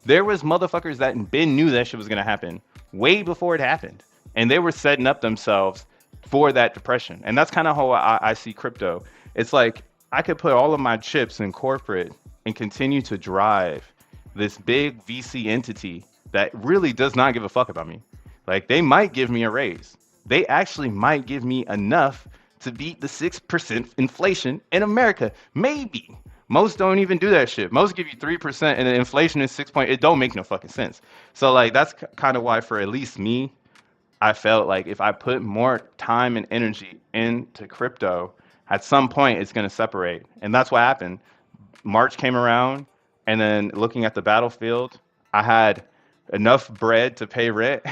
There was motherfuckers that been knew that shit was gonna happen way before it happened, and they were setting up themselves for that depression. And that's kind of how I see crypto. It's like I could put all of my chips in corporate and continue to drive this big VC entity that really does not give a fuck about me. Like they might give me a raise, they actually might give me enough to beat the 6% inflation in America. Maybe. Most don't even do that shit. Most give you 3% and the inflation is 6 point. It don't make no fucking sense. So like that's kind of why for at least me, I felt like if I put more time and energy into crypto, at some point it's going to separate. And that's what happened. March came around, and then looking at the battlefield, I had enough bread to pay rent,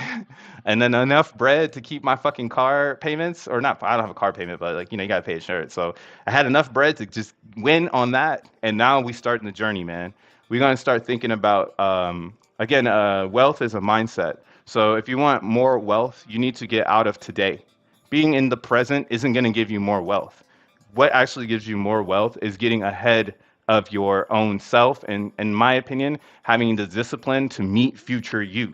and then enough bread to keep my fucking car payments, or not. I don't have a car payment, but like you gotta pay insurance. So I had enough bread to just win on that, and now we starting the journey, man. We're gonna start thinking about again. Wealth is a mindset. So if you want more wealth, you need to get out of today. Being in the present isn't gonna give you more wealth. What actually gives you more wealth is getting ahead of your own self, and in my opinion, having the discipline to meet future you.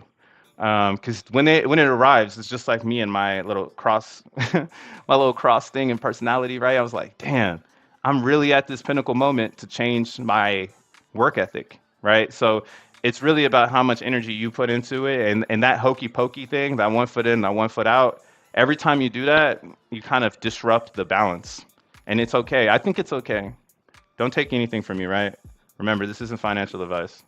Because when it arrives, it's just like me and my little cross, my little cross thing and personality, right? I was like, damn, I'm really at this pinnacle moment to change my work ethic, right? So it's really about how much energy you put into it, and that hokey pokey thing, that 1 foot in, that 1 foot out. Every time you do that, you kind of disrupt the balance, and it's okay. I think it's okay. Don't take anything from me, right? Remember, this isn't financial advice.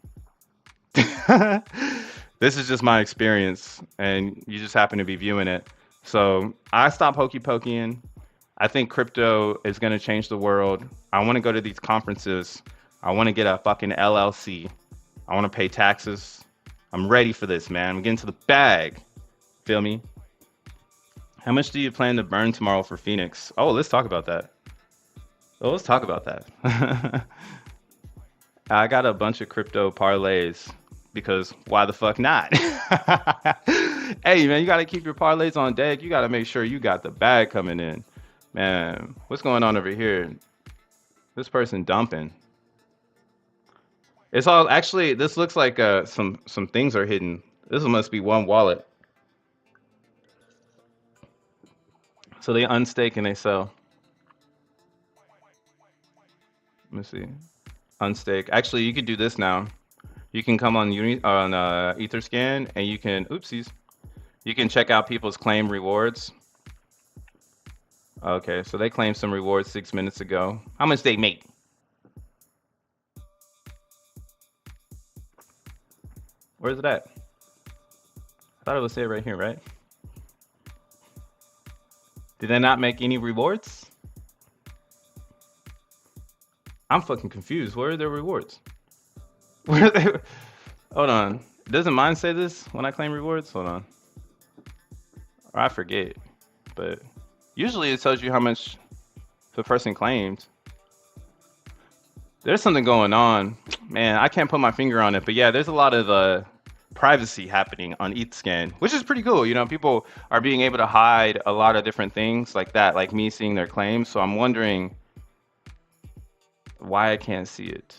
This is just my experience, and you just happen to be viewing it. So I stop hokey pokeying. I think crypto is going to change the world. I want to go to these conferences. I want to get a fucking LLC. I want to pay taxes. I'm ready for this, man. I'm getting to the bag. Feel me? How much do you plan to burn tomorrow for FENIX? Oh, let's talk about that. Oh, let's talk about that. I got a bunch of crypto parlays because why the fuck not? Hey, man, you got to keep your parlays on deck. You got to make sure you got the bag coming in. Man, what's going on over here? This person dumping. It's all actually, this looks like some things are hidden. This must be one wallet. So they unstake and they sell. Let me see. Unstake. Actually, you could do this now. You can come on Etherscan and you can, oopsies, you can check out people's claim rewards. Okay, so they claimed some rewards 6 minutes ago. How much they make? Where's it at? I thought it would say it right here, right? Did they not make any rewards? I'm fucking confused. Where are their rewards? Where are they? Hold on. Doesn't mine say this when I claim rewards? Hold on. Or I forget. But usually it tells you how much the person claimed. There's something going on. Man, I can't put my finger on it. But yeah, there's a lot of privacy happening on ETHScan, which is pretty cool. You know, people are being able to hide a lot of different things like that, like me seeing their claims. So I'm wondering why I can't see it.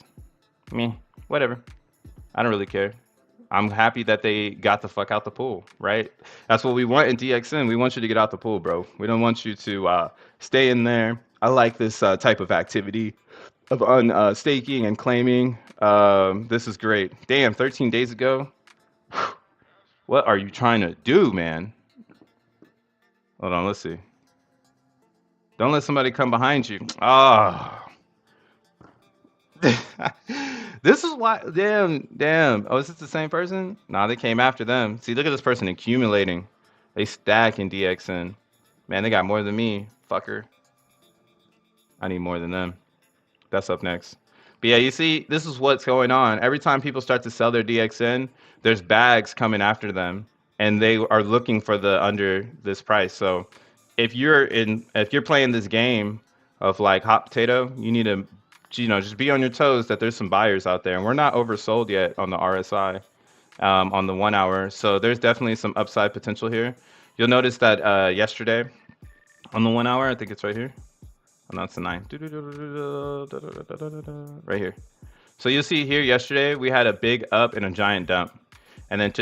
Me, whatever. I don't really care. I'm happy that they got the fuck out the pool, right? That's what we want in DXN. We want you to get out the pool, bro. We don't want you to stay in there. I like this type of activity of staking and claiming. This is great. Damn, 13 days ago. What are you trying to do, man? Hold on, let's see. Don't let somebody come behind you. Ah. This is why, damn. Oh, is this the same person? Nah, they came after them. See, look at this person accumulating. They stack in DXN. Man, they got more than me, fucker. I need more than them. That's up next. But yeah, you see, this is what's going on. Every time people start to sell their DXN, there's bags coming after them, and they are looking for the under this price. So if you're playing this game of like hot potato, you need to, just be on your toes that there's some buyers out there, and we're not oversold yet on the RSI, on the 1 hour. So there's definitely some upside potential here. You'll notice that yesterday on the 1 hour, I think it's right here. Oh, no, it's the 9. Right here. So you'll see here yesterday, we had a big up and a giant dump. And then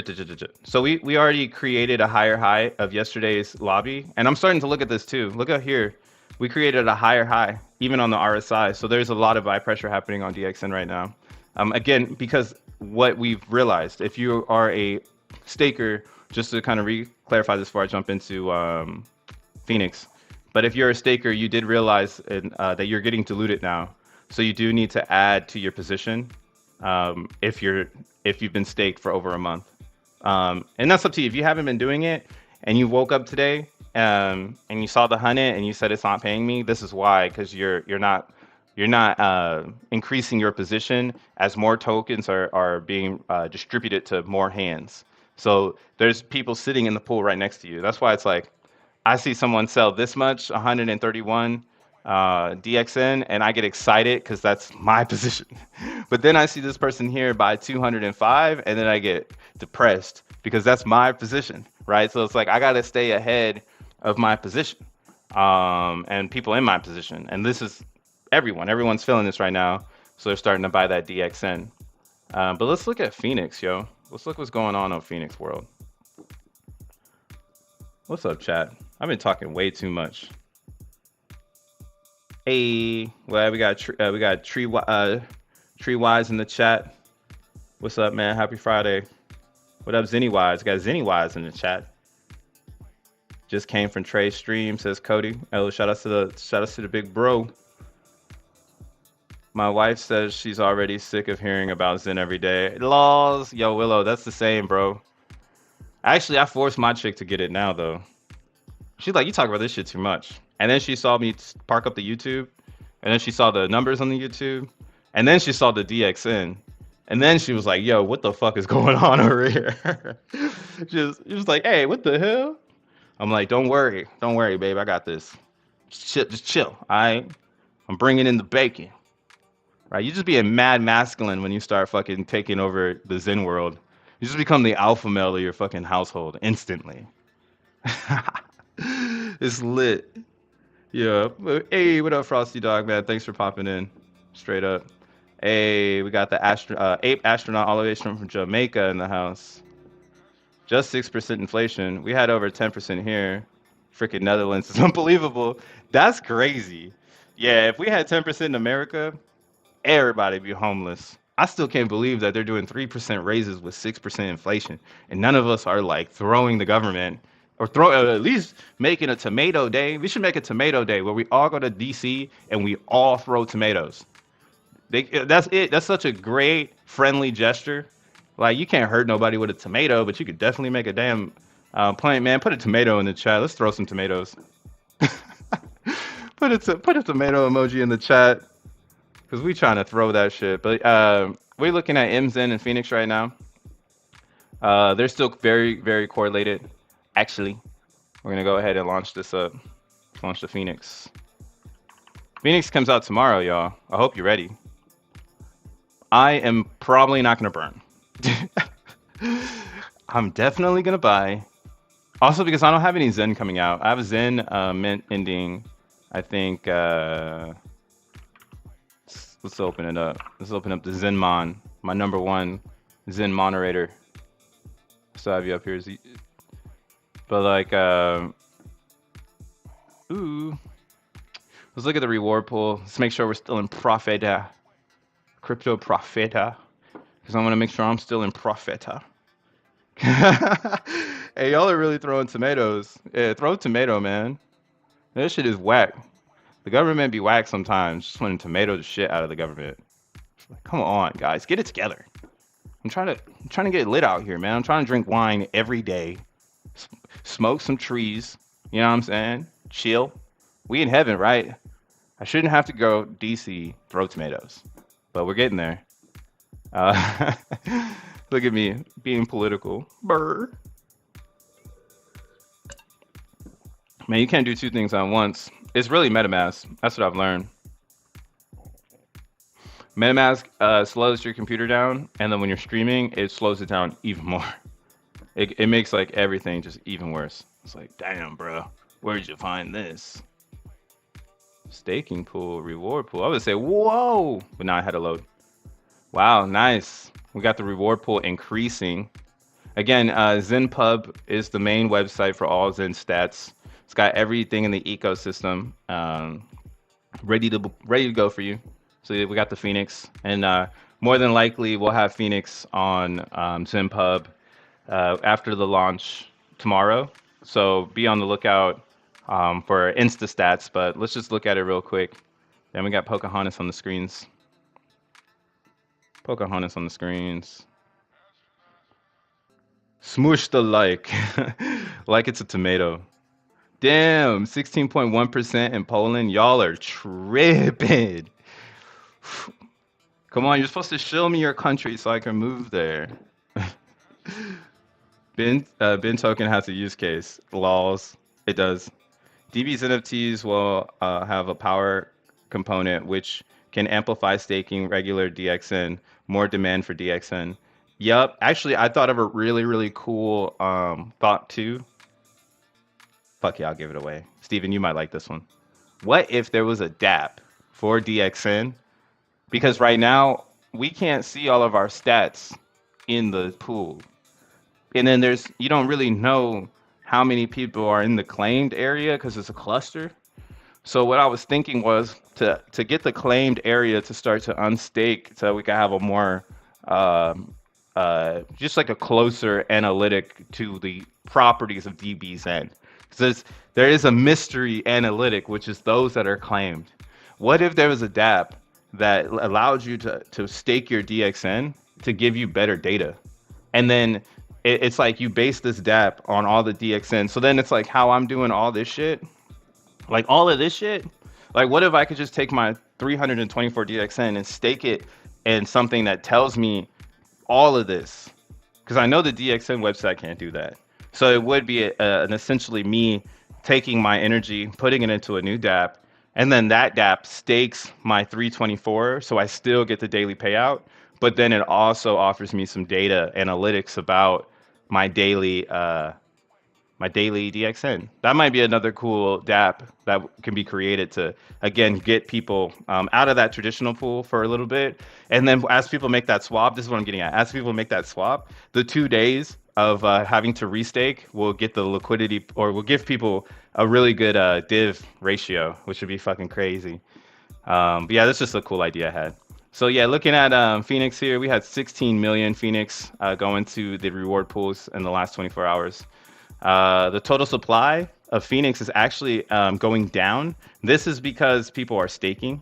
so we already created a higher high of yesterday's lobby. And I'm starting to look at this too. Look out here. We created a higher high, even on the RSI. So there's a lot of buy pressure happening on DXN right now. Again, because what we've realized, if you are a staker, just to kind of clarify this before I jump into FENIX. But if you're a staker, you did realize that you're getting diluted now. So you do need to add to your position if you've been staked for over a month. And that's up to you. If you haven't been doing it and you woke up today and you saw the 100 and you said it's not paying me, this is why, because you're not increasing your position as more tokens are being distributed to more hands. So there's people sitting in the pool right next to you. That's why it's like I see someone sell this much, 131 DXN, and I get excited because that's my position. But then I see this person here buy 205, and then I get depressed because that's my position, right? So it's like I got to stay ahead of my position and people in my position. And this is everyone's feeling this right now, so they're starting to buy that DXN. But let's look at FENIX, yo. Let's look what's going on FENIX world. What's up, chat? I've been talking way too much. Hey, well, we got Tree Wise in the chat. What's up, man? Happy Friday. What up, Zenny Wise? Got Zenny Wise in the chat. Just came from Trey's stream, says Cody. Oh, shout out to the big bro. My wife says she's already sick of hearing about Zen every day. Lulz. Yo, Willow, that's the same, bro. Actually, I forced my chick to get it now, though. She's like, you talk about this shit too much. And then she saw me park up the YouTube. And then she saw the numbers on the YouTube. And then she saw the DXN. And then she was like, yo, what the fuck is going on over here? She was like, hey, what the hell? I'm like, don't worry, babe. I got this. Just chill, all right? I'm bringing in the bacon. Right? You just being mad masculine when you start fucking taking over the Zen world. You just become the alpha male of your fucking household instantly. It's lit. Yeah. Hey, what up, Frosty Dog, man? Thanks for popping in. Straight up. Hey, we got the ape astronaut all the way from Jamaica in the house. Just 6% inflation. We had over 10% here. Freaking Netherlands is unbelievable. That's crazy. Yeah, if we had 10% in America, everybody be homeless. I still can't believe that they're doing 3% raises with 6% inflation, and none of us are like throwing the government or at least making a tomato day. We should make a tomato day where we all go to DC and we all throw tomatoes. That's it. That's such a great friendly gesture. Like, you can't hurt nobody with a tomato, but you could definitely make a damn plant, man. Put a tomato in the chat. Let's throw some tomatoes. Put a tomato emoji in the chat. Because we trying to throw that shit. But we're looking at XEN and FENIX right now. They're still very, very correlated. Actually, we're going to go ahead and launch this up. Launch the FENIX. FENIX comes out tomorrow, y'all. I hope you're ready. I am probably not going to burn. I'm definitely going to buy. Also, because I don't have any Zen coming out. I have a Zen mint ending, I think... Let's open it up. Let's open up the Zenmon, my #1 Zen moderator. Still have you up here. But like, ooh. Let's look at the reward pool. Let's make sure we're still in Profeta. Crypto Profeta. Because I want to make sure I'm still in Profeta. Hey, y'all are really throwing tomatoes. Yeah, throw a tomato, man. That shit is whack. The government be whack sometimes. Just want to tomato the shit out of the government. Like, come on, guys, get it together. I'm trying to get lit out here, man. I'm trying to drink wine every day, smoke some trees. You know what I'm saying? Chill. We in heaven, right? I shouldn't have to go DC throw tomatoes, but we're getting there. Look at me being political. Brr. Man, you can't do two things at once. It's really MetaMask. That's what I've learned. MetaMask slows your computer down, and then when you're streaming, it slows it down even more. It makes like everything just even worse. It's like, damn, bro, where'd you find this? Staking pool, reward pool. I would say, whoa, but now I had to load. Wow, nice. We got the reward pool increasing. Again, ZenPub is the main website for all Zen stats. It's got everything in the ecosystem ready to go for you. So we got the FENIX, and more than likely we'll have FENIX on ZenPub after the launch tomorrow. So be on the lookout for Insta stats. But let's just look at it real quick. Then we got Pocahontas on the screens. Pocahontas on the screens. Smoosh the like. Like it's a tomato. Damn, 16.1% in Poland. Y'all are tripping. Come on, you're supposed to show me your country so I can move there. Bin token has a use case. Lulz. It does. DB's NFTs will have a power component which can amplify staking regular DXN. More demand for DXN. Yup. Actually, I thought of a really, really cool thought too. Fuck yeah, I'll give it away. Steven, you might like this one. What if there was a DApp for DXN? Because right now, we can't see all of our stats in the pool. And then you don't really know how many people are in the claimed area because it's a cluster. So what I was thinking was to get the claimed area to start to unstake so we can have a more just like a closer analytic to the properties of DBZN. Because there is a mystery analytic, which is those that are claimed. What if there was a DApp that allowed you to stake your DXN to give you better data? And then it's like you base this DApp on all the DXN. So then it's like how I'm doing all this shit, like all of this shit. Like what if I could just take my 324 DXN and stake it in something that tells me all of this? Because I know the DXN website can't do that. So it would be an essentially me taking my energy, putting it into a new DApp, and then that DApp stakes my 324, so I still get the daily payout. But then it also offers me some data analytics about my daily DXN. That might be another cool DApp that can be created to, again, get people out of that traditional pool for a little bit. And then as people make that swap, this is what I'm getting at. As people make that swap, the 2 days of having to restake will get the liquidity, or will give people a really good div ratio, which would be fucking crazy. But yeah, that's just a cool idea I had. So yeah, looking at FENIX here, we had 16 million FENIX going to the reward pools in the last 24 hours. The total supply of FENIX is actually going down. This is because people are staking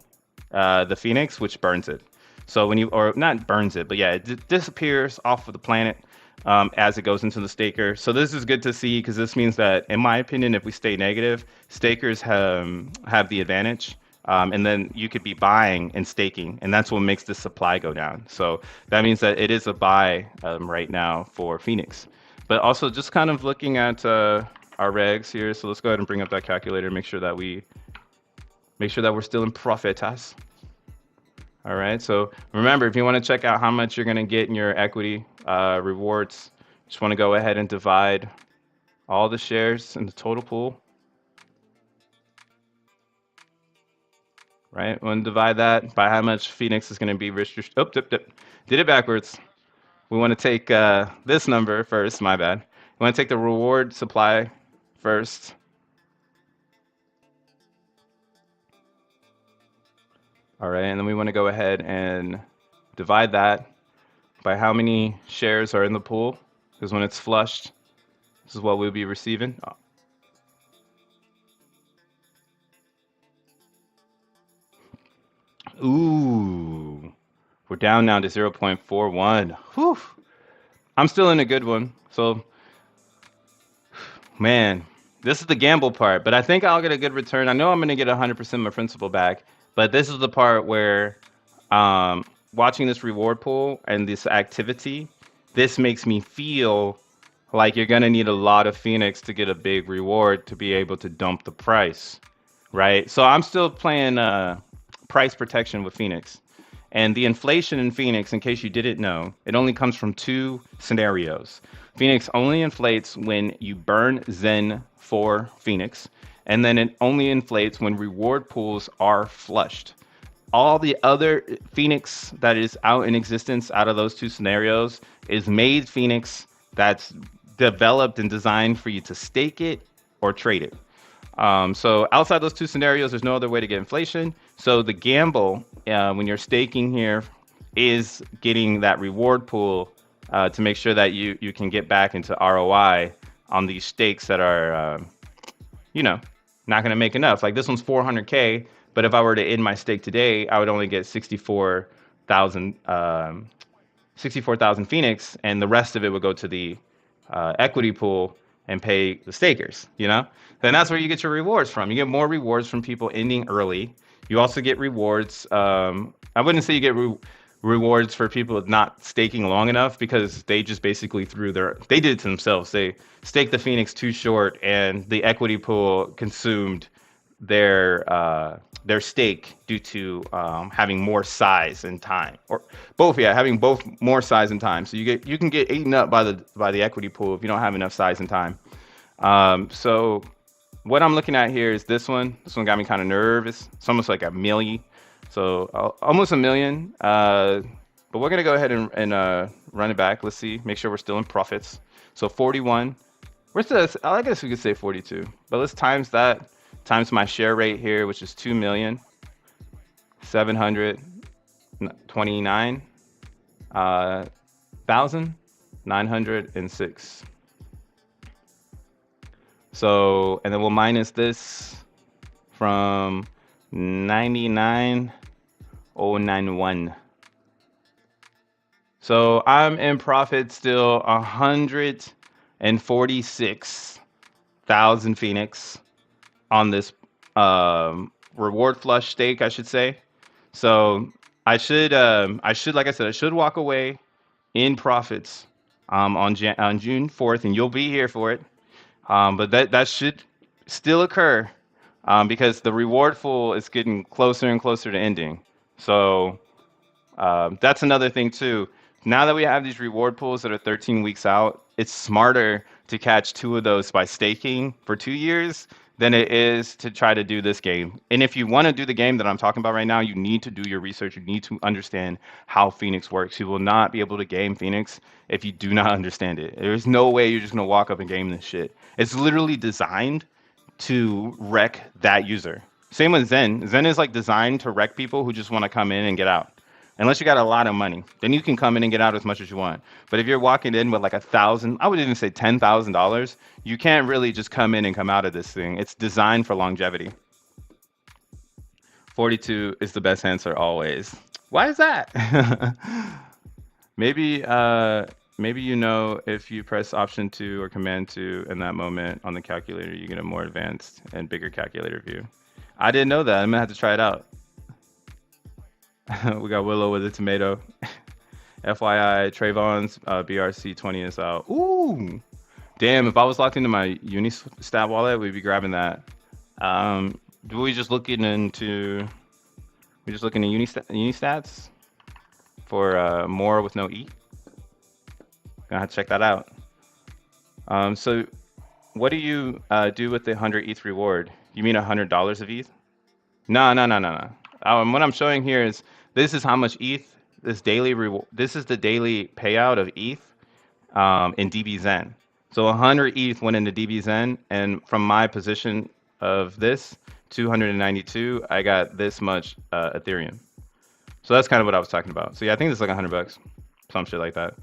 the FENIX, which burns it. So when you, or not burns it, but yeah, it disappears off of the planet as it goes into the staker. So this is good to see because this means that, in my opinion, if we stay negative, stakers have the advantage. And then you could be buying and staking, and that's what makes the supply go down. So that means that it is a buy right now for FENIX. But also just kind of looking at our regs here. So let's go ahead and bring up that calculator, make sure that we're still in profitas. All right. So remember, if you want to check out how much you're going to get in your equity rewards, just want to go ahead and divide all the shares in the total pool. Right, we'll divide that by how much FENIX is going to be restricted. Oh, did it backwards. We want to take this number first. My bad. We want to take the reward supply first. All right, and then we want to go ahead and divide that by how many shares are in the pool, because when it's flushed, this is what we'll be receiving. Ooh, we're down now to 0.41. Whew. I'm still in a good one. So, man, this is the gamble part, but I think I'll get a good return. I know I'm going to get 100% my principal back, but this is the part where watching this reward pool and this activity, this makes me feel like you're going to need a lot of FENIX to get a big reward to be able to dump the price, right? So I'm still playing price protection with FENIX. And the inflation in FENIX, in case you didn't know, it only comes from 2 scenarios. FENIX only inflates when you burn XEN for FENIX, and then it only inflates when reward pools are flushed. All the other FENIX that is out in existence out of those 2 scenarios is made FENIX that's developed and designed for you to stake it or trade it. So outside those 2 scenarios, there's no other way to get inflation. So the gamble when you're staking here is getting that reward pool to make sure that you can get back into ROI on these stakes that are, you know, not going to make enough. Like this one's 400K, but if I were to end my stake today, I would only get 64,000 64,000 FENIX, and the rest of it would go to the equity pool and pay the stakers, you know? Then that's where you get your rewards from. You get more rewards from people ending early. You also get rewards. I wouldn't say you get rewards for people not staking long enough, because they just basically they did it to themselves. They staked the FENIX too short, and the equity pool consumed their stake due to having more size and time, or both. Yeah, having both more size and time. So you can get eaten up by the equity pool if you don't have enough size and time. So what I'm looking at here is this one. This one got me kind of nervous. It's almost like a million. So almost a million. But we're gonna go ahead and run it back. Let's see. Make sure we're still in profits. So 41. We're still. I guess we could say 42. But let's times that times my share rate here, which is 2,729,906. So, and then we'll minus this from 99,091. So I'm in profit still 146,000 FENIX on this reward flush stake, I should say. So I should, like I said, I should walk away in profits on June 4th, and you'll be here for it. But that should still occur because the reward pool is getting closer and closer to ending. So that's another thing too. Now that we have these reward pools that are 13 weeks out, it's smarter to catch 2 of those by staking for 2 years than it is to try to do this game. And if you want to do the game that I'm talking about right now, you need to do your research. You need to understand how FENIX works. You will not be able to game FENIX if you do not understand it. There's no way you're just going to walk up and game this shit. It's literally designed to wreck that user. Same with XEN. XEN is like designed to wreck people who just want to come in and get out. Unless you got a lot of money, then you can come in and get out as much as you want. But if you're walking in with like $1,000, I would even say $10,000, you can't really just come in and come out of this thing. It's designed for longevity. 42 is the best answer always. Why is that? Maybe you know, if you press option 2 or command 2 in that moment on the calculator, you get a more advanced and bigger calculator view. I didn't know that. I'm gonna have to try it out. We got Willow with a tomato. FYI, Trayvon's BRC20 is out. Ooh, damn! If I was locked into my Unistat wallet, we'd be grabbing that. We just looking into Unistats for more with no ETH. Gonna have to check that out. So, what do you do with the 100 ETH reward? You mean $100 of ETH? No. What I'm showing here is this is how much ETH, this daily reward. This is the daily payout of ETH in DBZen. So 100 ETH went into DBZen, and from my position of this 292, I got this much Ethereum. So that's kind of what I was talking about. So yeah, I think it's like $100, some shit like that.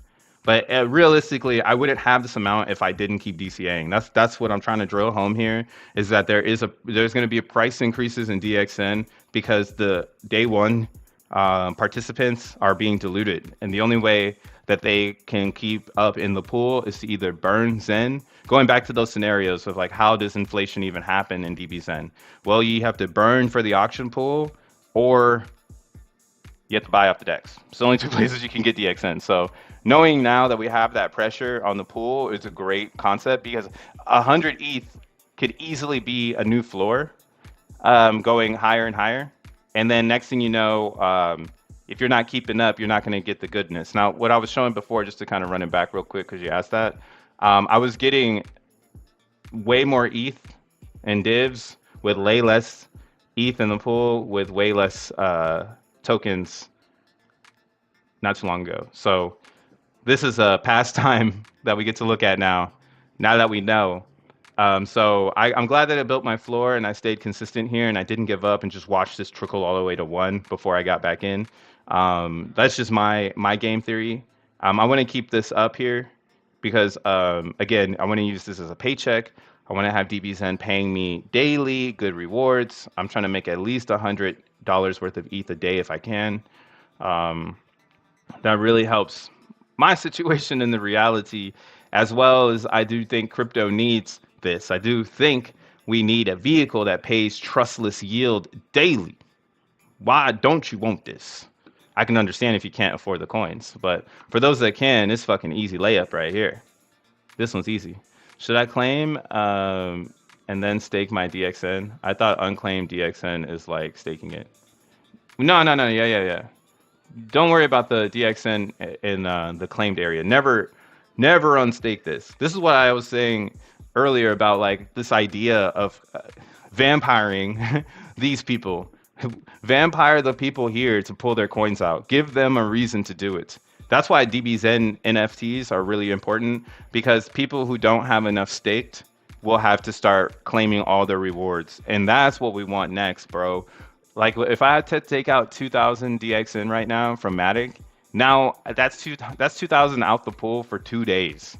But realistically, I wouldn't have this amount if I didn't keep DCAing. That's what I'm trying to drill home here, is that there's going to be a price increases in DXN because the day one participants are being diluted, and the only way that they can keep up in the pool is to either burn Zen. Going back to those scenarios of like, how does inflation even happen in DBZen? Well, you have to burn for the auction pool, or you have to buy off the DEX. It's the only 2 places you can get DXN. So knowing now that we have that pressure on the pool is a great concept, because 100 ETH could easily be a new floor, going higher and higher. And then next thing you know, if you're not keeping up, you're not going to get the goodness. Now, what I was showing before, just to kind of run it back real quick because you asked that, I was getting way more ETH and divs with way less ETH in the pool with way less tokens not too long ago. So this is a pastime that we get to look at now that we know. So I'm glad that I built my floor and I stayed consistent here and I didn't give up and just watched this trickle all the way to 1 before I got back in. That's just my game theory. I want to keep this up here. because again, I want to use this as a paycheck. I want to have DBZen paying me daily, good rewards. I'm trying to make at least $100 worth of ETH a day if I can. Um, that really helps my situation in the reality, as well as I do think crypto needs this. I do think we need a vehicle that pays trustless yield daily. Why don't you want this? I can understand if you can't afford the coins, but for those that can, it's fucking easy layup right here. This one's easy. Should I claim and then stake my DXN? I thought unclaimed DXN is like staking it. No, no, no. Yeah, yeah, yeah. Don't worry about the DXN in the claimed area. Never unstake this. This is what I was saying earlier about like this idea of vampiring these people. Vampire the people here to pull their coins out. Give them a reason to do it. That's why DBZen NFTs are really important, because people who don't have enough staked will have to start claiming all their rewards. And that's what we want next, bro. Like if I had to take out 2,000 DXN right now from Matic, now that's 2,000 out the pool for 2 days.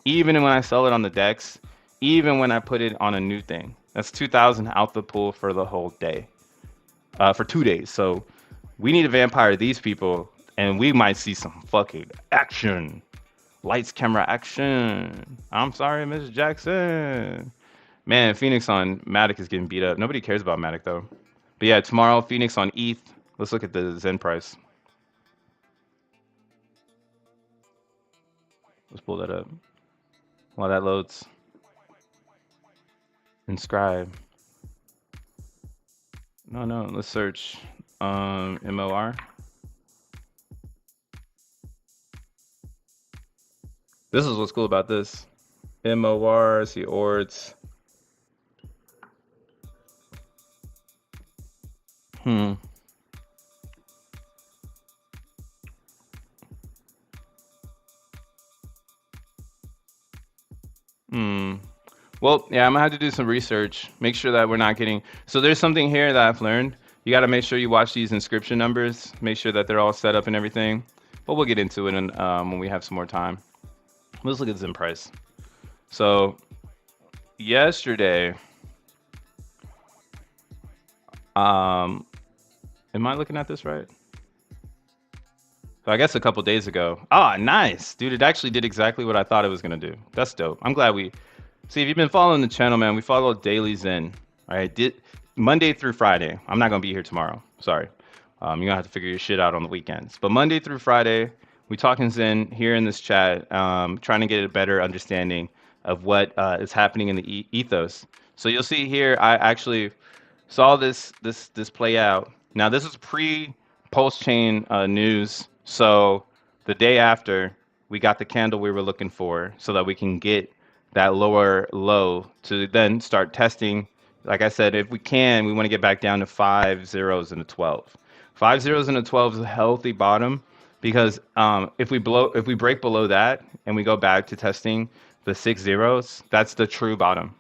Even when I sell it on the DEX, even when I put it on a new thing, that's 2,000 out the pool for the whole day, for 2 days. So we need to vampire these people, and we might see some fucking action. Lights, camera, action. I'm sorry, Mr. Jackson. Man, FENIX on Matic is getting beat up. Nobody cares about Matic though. But yeah, tomorrow, FENIX on ETH. Let's look at the Zen price. Let's pull that up while that loads. Inscribe. No, let's search MOR. This is what's cool about this. MOR, see ORDs. Well, yeah, I'm gonna have to do some research. Make sure that we're not getting. So there's something here that I've learned. You got to make sure you watch these inscription numbers. Make sure that they're all set up and everything. But we'll get into it when we have some more time. Let's look at Zen price. So yesterday, am I looking at this right? So I guess a couple days ago. Ah, nice, dude. It actually did exactly what I thought it was gonna do. That's dope. I'm glad we. See, if you've been following the channel, man, we follow daily Zen. All right, did Monday through Friday. I'm not gonna be here tomorrow. Sorry. You're gonna have to figure your shit out on the weekends. But Monday through Friday, we talking Zen here in this chat, trying to get a better understanding of what is happening in the ethos. So you'll see here, I actually saw this play out. Now this is pre-post chain news. So the day after, we got the candle we were looking for, so that we can get that lower low to then start testing. Like I said, if we can, we want to get back down to 5 zeros and a 12. 5 zeros and a 12 is a healthy bottom, because if we break below that and we go back to testing the 6 zeros, that's the true bottom.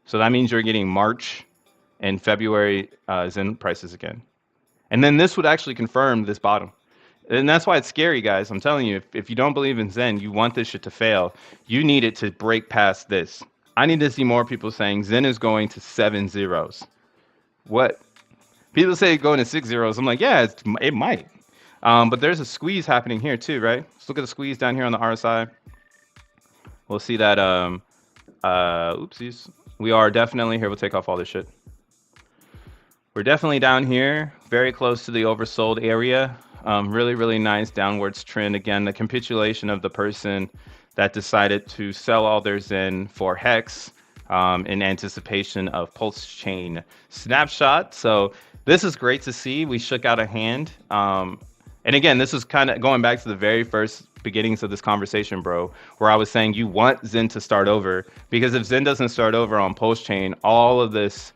So that means you're getting March and February Zen prices again. And then this would actually confirm this bottom. And that's why it's scary, guys. I'm telling you, if you don't believe in Zen, you want this shit to fail, you need it to break past this. I need to see more people saying Zen is going to 7 zeros. What? People say going to 6 zeros. I'm like, yeah, it might. But there's a squeeze happening here too, right? Let's look at the squeeze down here on the RSI. We'll see that, oopsies. We are definitely, here, we'll take off all this shit. We're definitely down here, very close to the oversold area. Really, really nice downwards trend. Again, the capitulation of the person that decided to sell all their Zen for Hex in anticipation of Pulse Chain Snapshot. So this is great to see. We shook out a hand. And again, this is kind of going back to the very first beginnings of this conversation, bro, where I was saying you want Zen to start over, because if Zen doesn't start over on Pulse Chain, all of this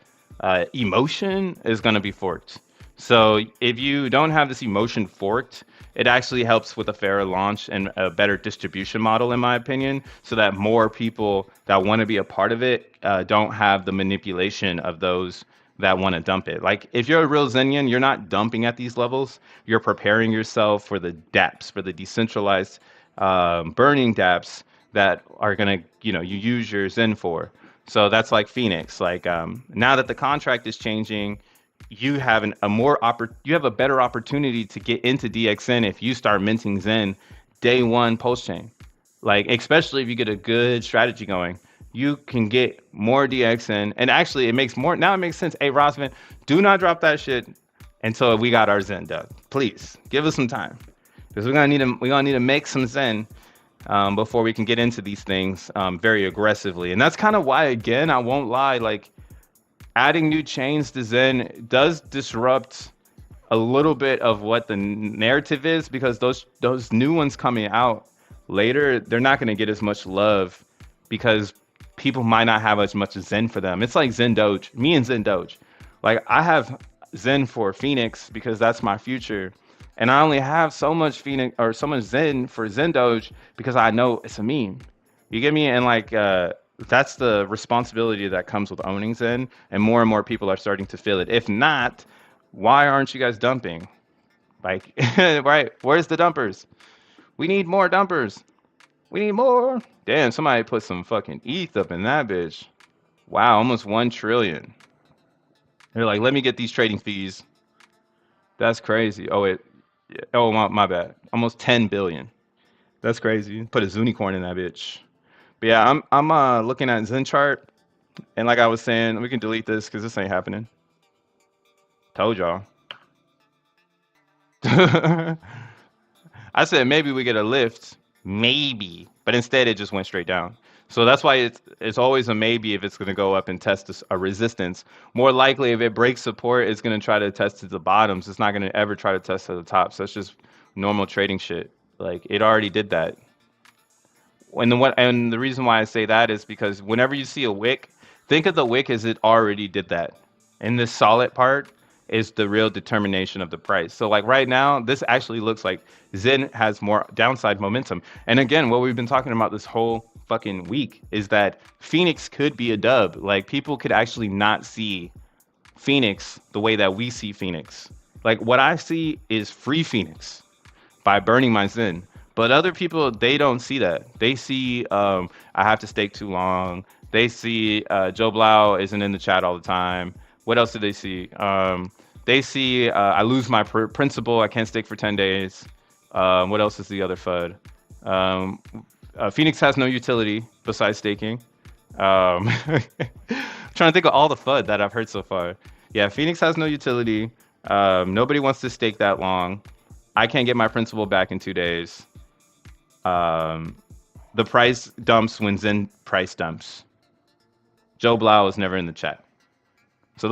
emotion is going to be forked. So if you don't have this emotion forked, it actually helps with a fairer launch and a better distribution model, in my opinion, so that more people that want to be a part of it don't have the manipulation of those that want to dump it. Like if you're a real Zenian, you're not dumping at these levels. You're preparing yourself for the dApps, for the decentralized burning dApps that are gonna, you use your Zen for. So that's like Phoenix. Like now that the contract is changing, you have you have a better opportunity to get into DXN if you start minting Zen day one post chain. Like especially if you get a good strategy going, you can get more DXN. And actually, it makes more now. It makes sense. Hey, Rosman, do not drop that shit until we got our Zen done. Please give us some time because we're gonna need to make some Zen before we can get into these things very aggressively. And that's kind of why, again, I won't lie, like adding new chains to Zen does disrupt a little bit of what the narrative is, because those new ones coming out later, they're not going to get as much love because people might not have as much Zen for them. It's like Zen Doge, me and Zen Doge. Like I have Zen for Phoenix because that's my future. And I only have so much Phoenix or so much Zen for Zen Doge because I know it's a meme. You get me? And like that's the responsibility that comes with owning Zen, and more people are starting to feel it. If not, why aren't you guys dumping? Like, right? Where's the dumpers? We need more dumpers. We need more. Damn, somebody put some fucking ETH up in that bitch. Wow, almost 1 trillion. They're like, let me get these trading fees. That's crazy. Oh, oh, my bad. Almost 10 billion. That's crazy. Put a Zunicorn in that bitch. But yeah, I'm looking at Zen chart, and like I was saying, we can delete this because this ain't happening. Told y'all. I said maybe we get a lift, maybe, but instead it just went straight down. So that's why it's always a maybe if it's going to go up and test a resistance. More likely, if it breaks support, it's going to try to test to the bottoms. It's not going to ever try to test to the tops. That's just normal trading shit. Like it already did that. And the reason why I say that is because whenever you see a wick, think of the wick as it already did that. And this solid part is the real determination of the price. So like right now, this actually looks like Zen has more downside momentum. And again, what we've been talking about this whole fucking week is that Phoenix could be a dub. Like people could actually not see Phoenix the way that we see Phoenix. Like what I see is free Phoenix by burning my Zen. But other people, they don't see that. They see I have to stake too long. They see Joe Blau isn't in the chat all the time. What else do they see? They see I lose my principal. I can't stake for 10 days. What else is the other FUD? Phoenix has no utility besides staking. Trying to think of all the FUD that I've heard so far. Yeah, Phoenix has no utility. Nobody wants to stake that long. I can't get my principal back in 2 days. The price dumps when Zen price dumps. Joe Blau is never in the chat. So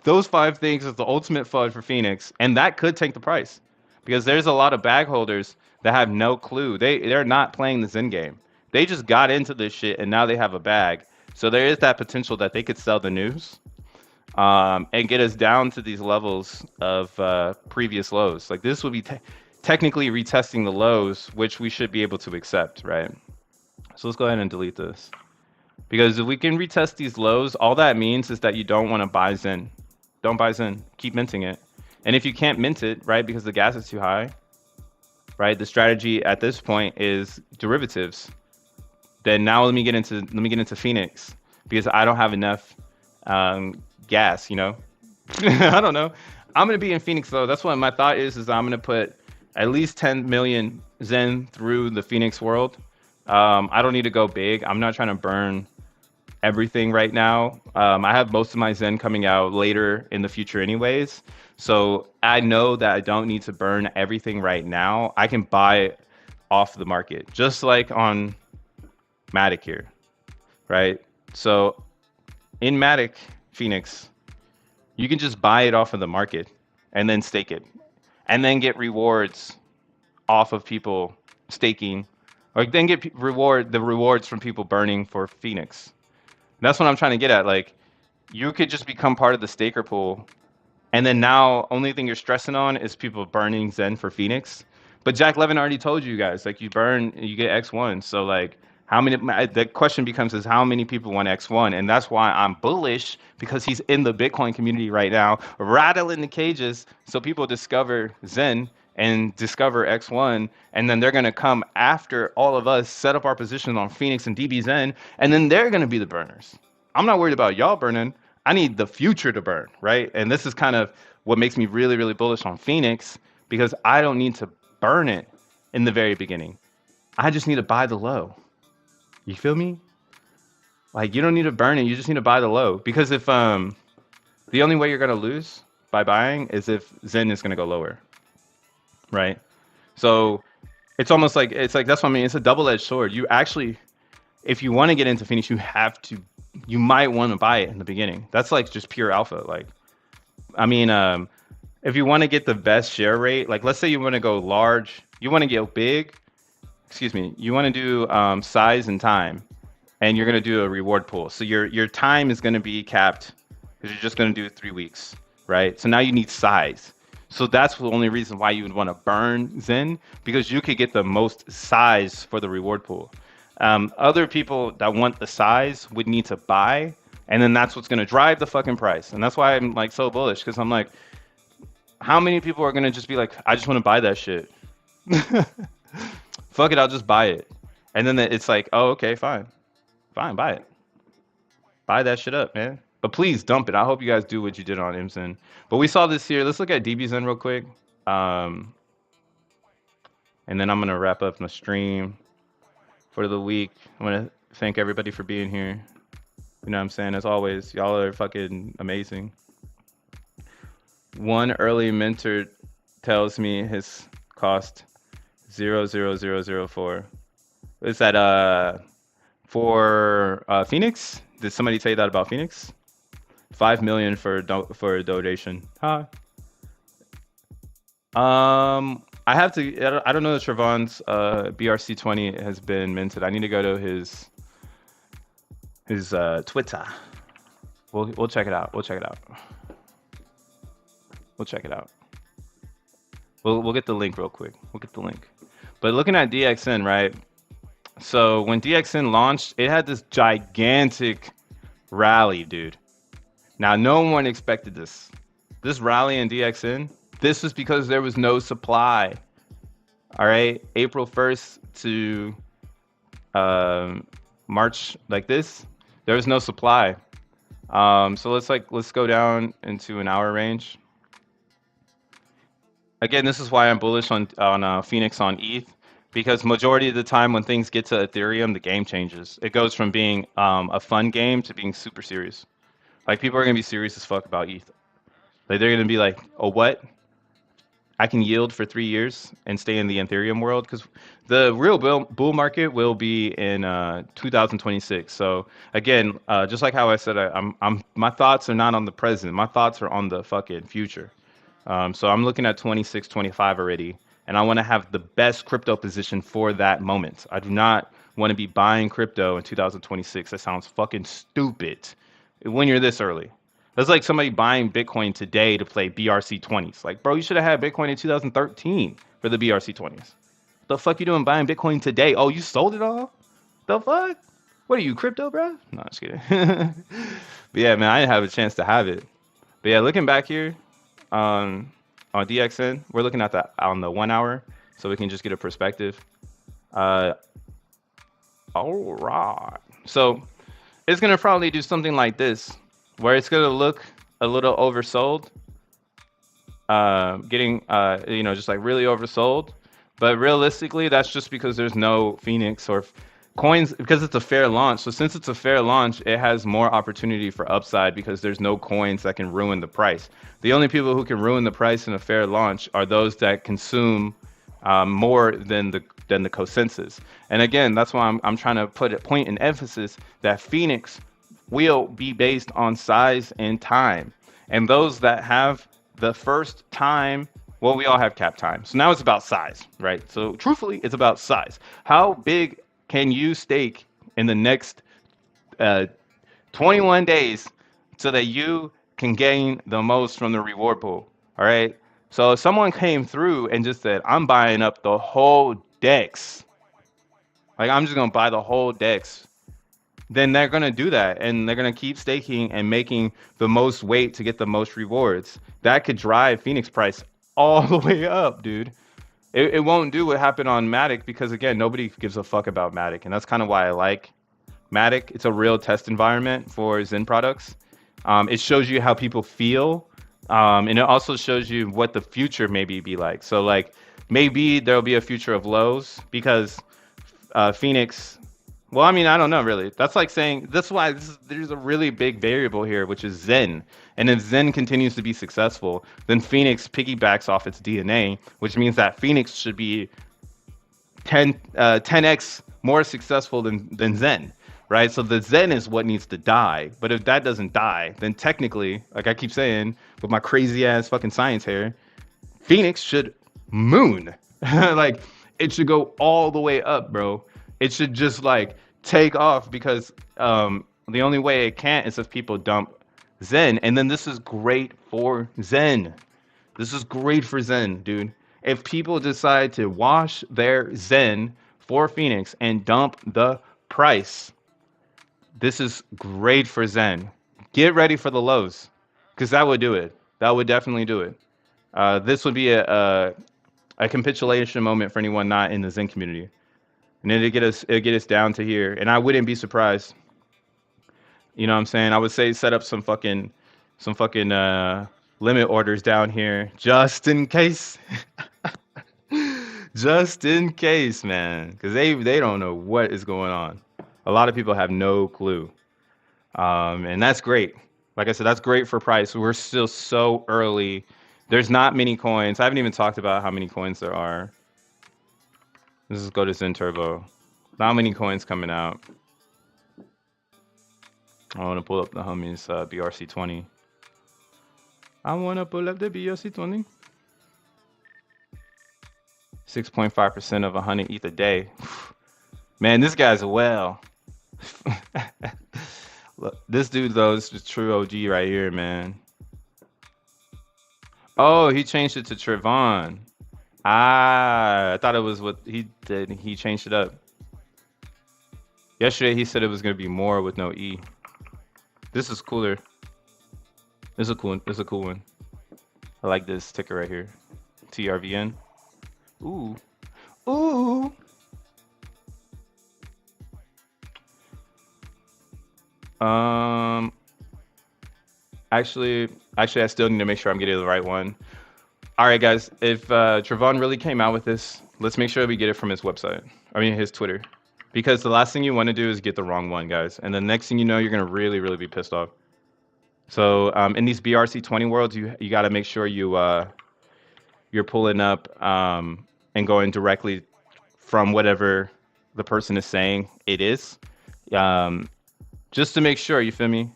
those 5 things is the ultimate FUD for Phoenix, and that could tank the price because there's a lot of bag holders that have no clue. They're not playing the Zen game. They just got into this shit and now they have a bag. So there is that potential that they could sell the news and get us down to these levels of previous lows. Like this would be technically retesting the lows, which we should be able to accept, right? So let's go ahead and delete this. Because if we can retest these lows, all that means is that you don't want to buy Zen. Don't buy Zen. Keep minting it. And if you can't mint it, right, because the gas is too high, right, the strategy at this point is derivatives. Then now let me get into Phoenix because I don't have enough gas, you know. I don't know. I'm gonna be in Phoenix though. That's what my thought is I'm gonna put at least 10 million Zen through the Phoenix world. I don't need to go big. I'm not trying to burn everything right now. I have most of my Zen coming out later in the future anyways. So I know that I don't need to burn everything right now. I can buy it off the market, just like on Matic here, right? So in Matic Phoenix, you can just buy it off of the market and then stake it and then get rewards off of people staking, or then get the rewards from people burning for Phoenix. That's what I'm trying to get at. Like, you could just become part of the staker pool, and then now only thing you're stressing on is people burning Zen for Phoenix. But Jack Levin already told you guys, like, you burn, you get X1. So like, how many? The question becomes is how many people want X1, and that's why I'm bullish, because he's in the Bitcoin community right now, rattling the cages, so people discover Zen and discover X1, and then they're going to come after all of us, set up our positions on Phoenix and DBZen, and then they're going to be the burners. I'm not worried about y'all burning. I need the future to burn, right? And this is kind of what makes me really, really bullish on Phoenix, because I don't need to burn it in the very beginning. I just need to buy the low. You feel me? Like, you don't need to burn it. You just need to buy the low. Because if the only way you're going to lose by buying is if Zen is going to go lower, right? So it's almost like, it's like, that's what I mean. It's a double-edged sword. You actually, if you want to get into Phoenix, you might want to buy it in the beginning. That's like just pure alpha. Like, I mean, if you want to get the best share rate, like let's say you want to go large, you want to get big, excuse me, you want to do size and time, and you're going to do a reward pool. So your time is going to be capped because you're just going to do 3 weeks, right? So now you need size. So that's the only reason why you would want to burn Zen, because you could get the most size for the reward pool. Other people that want the size would need to buy, and then that's what's going to drive the fucking price. And that's why I'm like so bullish, because I'm like, how many people are going to just be like, I just want to buy that shit. Fuck it, I'll just buy it. And then it's like, oh, okay, fine, buy it. Buy that shit up, man. But please dump it. I hope you guys do what you did on IMSN. But we saw this here. Let's look at DBZen real quick. And then I'm going to wrap up the stream for the week. I want to thank everybody for being here. You know what I'm saying? As always, y'all are fucking amazing. One early mentor tells me his cost 0.0004. Is that for Phoenix? Did somebody say that about Phoenix? 5 million for a donation. Huh? I have to. I don't know that Trevon's BRC20 has been minted. I need to go to his Twitter. We'll check it out. We'll check it out. We'll check it out. We'll get the link real quick. We'll get the link. But looking at DXN, right? So when DXN launched, it had this gigantic rally, dude. Now, no one expected this. This rally in DXN, this was because there was no supply. All right, April 1st to March like this, there was no supply. So let's go down into an hour range. Again, this is why I'm bullish on Phoenix on ETH, because majority of the time when things get to Ethereum, the game changes. It goes from being a fun game to being super serious. Like, people are gonna be serious as fuck about ETH. Like, they're gonna be like, oh, what? I can yield for 3 years and stay in the Ethereum world? Because the real bull market will be in 2026. So again, just like how I said, my thoughts are not on the present. My thoughts are on the fucking future. So I'm looking at 26, 25 already, and I want to have the best crypto position for that moment. I do not want to be buying crypto in 2026. That sounds fucking stupid when you're this early. That's like somebody buying Bitcoin today to play BRC20s. Like, bro, you should have had Bitcoin in 2013 for the BRC20s. The fuck you doing buying Bitcoin today? Oh, you sold it all? The fuck? What are you, crypto, bro? No, just kidding. But yeah, man, I didn't have a chance to have it. But yeah, looking back here on DXN, we're looking at that on the 1 hour, so we can just get a perspective. All right. So it's gonna probably do something like this, where it's gonna look a little oversold, getting just like really oversold. But realistically, that's just because there's no Phoenix or coins, because it's a fair launch. So since it's a fair launch, it has more opportunity for upside because there's no coins that can ruin the price. The only people who can ruin the price in a fair launch are those that consume more than the consensus. And again, that's why I'm trying to put a point in emphasis that Phoenix will be based on size and time. And those that have the first time, well, we all have cap time. So now it's about size, right? So truthfully, it's about size. How big can you stake in the next 21 days so that you can gain the most from the reward pool? All right. So if someone came through and just said, I'm buying up the whole DEX, like I'm just going to buy the whole DEX, then they're going to do that, and they're going to keep staking and making the most weight to get the most rewards. That could drive Phoenix price all the way up, dude. It won't do what happened on Matic because again, nobody gives a fuck about Matic, and that's kind of why I like Matic. It's a real test environment for Zen products. It shows you how people feel, and it also shows you what the future maybe be like. So like maybe there'll be a future of lows because FENIX. Well, I mean, I don't know really. That's like saying that's why there's a really big variable here, which is Zen. And if Zen continues to be successful, then FENIX piggybacks off its DNA, which means that FENIX should be 10x more successful than Zen, right? So the Zen is what needs to die. But if that doesn't die, then technically, like I keep saying, with my crazy ass fucking science hair, FENIX should moon. Like it should go all the way up, bro. It should just like take off because the only way it can't is if people dump Zen. And then this is great for Zen. This is great for Zen, dude. If people decide to wash their Zen for FENIX and dump the price, this is great for Zen. Get ready for the lows, because that would do it. That would definitely do it. This would be a capitulation moment for anyone not in the Zen community, and then it'd get us down to here. And I wouldn't be surprised. You know what I'm saying? I would say set up some fucking limit orders down here just in case. Just in case, man, because they don't know what is going on. A lot of people have no clue, and that's great. Like I said, that's great for price. We're still so early. There's not many coins. I haven't even talked about how many coins there are. Let's just go to Zen Turbo. Not many coins coming out. I want to pull up the homies BRC20. I want to pull up the BRC20. 6.5% of 100 ETH a day. Man, this guy's a whale. Look, this dude though is the true OG right here, man. Oh, he changed it to Trevon. Ah, I thought it was what he did. He changed it up. Yesterday he said it was gonna be more with no E. This is cooler. This is a cool one. I like this ticker right here. TRVN. Ooh. Ooh. Actually, I still need to make sure I'm getting the right one. All right, guys. If Trevon really came out with this, let's make sure we get it from his website. I mean, his Twitter. Because the last thing you want to do is get the wrong one, guys. And the next thing you know, you're going to really, really be pissed off. So in these BRC20 worlds, you got to make sure you're pulling up and going directly from whatever the person is saying it is. Just to make sure, you feel me?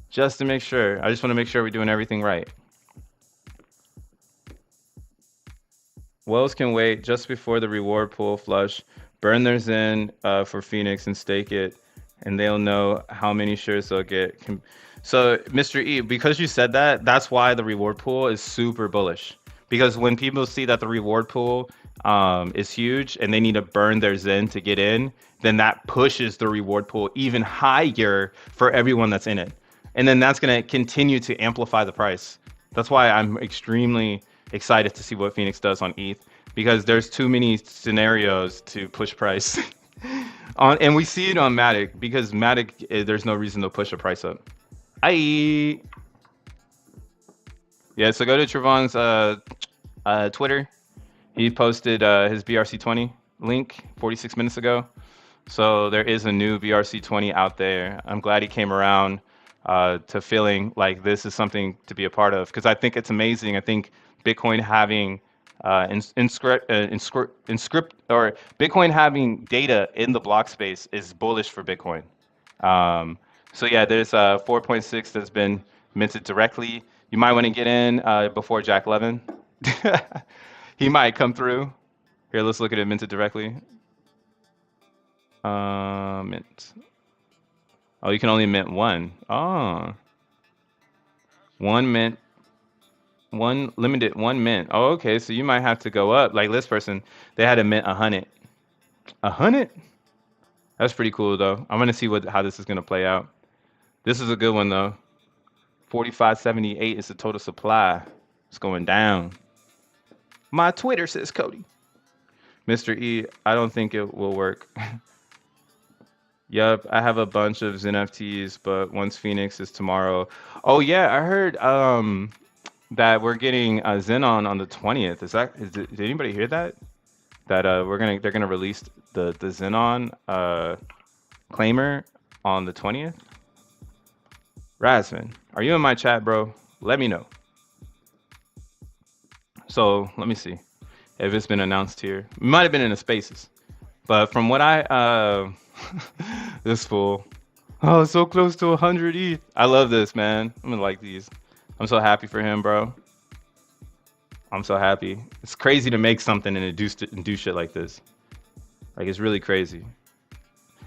Just to make sure. I just want to make sure we're doing everything right. Wells can wait just before the reward pool flush. Burn theirs in for FENIX and stake it, and they'll know how many shares they'll get. So, Mr. E, because you said that, that's why the reward pool is super bullish. Because when people see that the reward pool is huge and they need to burn their Zen to get in, then that pushes the reward pool even higher for everyone that's in it. And then that's going to continue to amplify the price. That's why I'm extremely excited to see what FENIX does on ETH, because there's too many scenarios to push price. And we see it on Matic, because Matic, there's no reason to push a price up. Yeah, so go to Trevon's Twitter. He posted his BRC20 link 46 minutes ago. So there is a new BRC20 out there. I'm glad he came around to feeling like this is something to be a part of, because I think it's amazing. I think Bitcoin having Bitcoin having data in the block space is bullish for Bitcoin. So yeah, there's 4.6 that's been minted directly. You might want to get in before Jack Levin. He might come through. Here, let's look at it minted directly. Mint. Oh, you can only mint one. Oh. One mint. One limited, one mint. Oh, okay. So you might have to go up. Like this person, they had to mint 100. 100? That's pretty cool though. I'm gonna see how this is gonna play out. This is a good one though. 4578 is the total supply. It's going down. My Twitter says Cody. Mr. E, I don't think it will work. Yep, I have a bunch of xeNFTs, but once Phoenix is tomorrow. Oh yeah, I heard that we're getting Xenon on the 20th. Did anybody hear that? That they're gonna release the Xenon claimer on the 20th? Razman, are you in my chat, bro? Let me know. So let me see if it's been announced here. It might have been in the spaces, but from what I this fool. Oh, so close to 100 ETH. I love this, man. I'm gonna like these. I'm so happy for him, bro. I'm so happy. It's crazy to make something and do shit like this. Like, it's really crazy.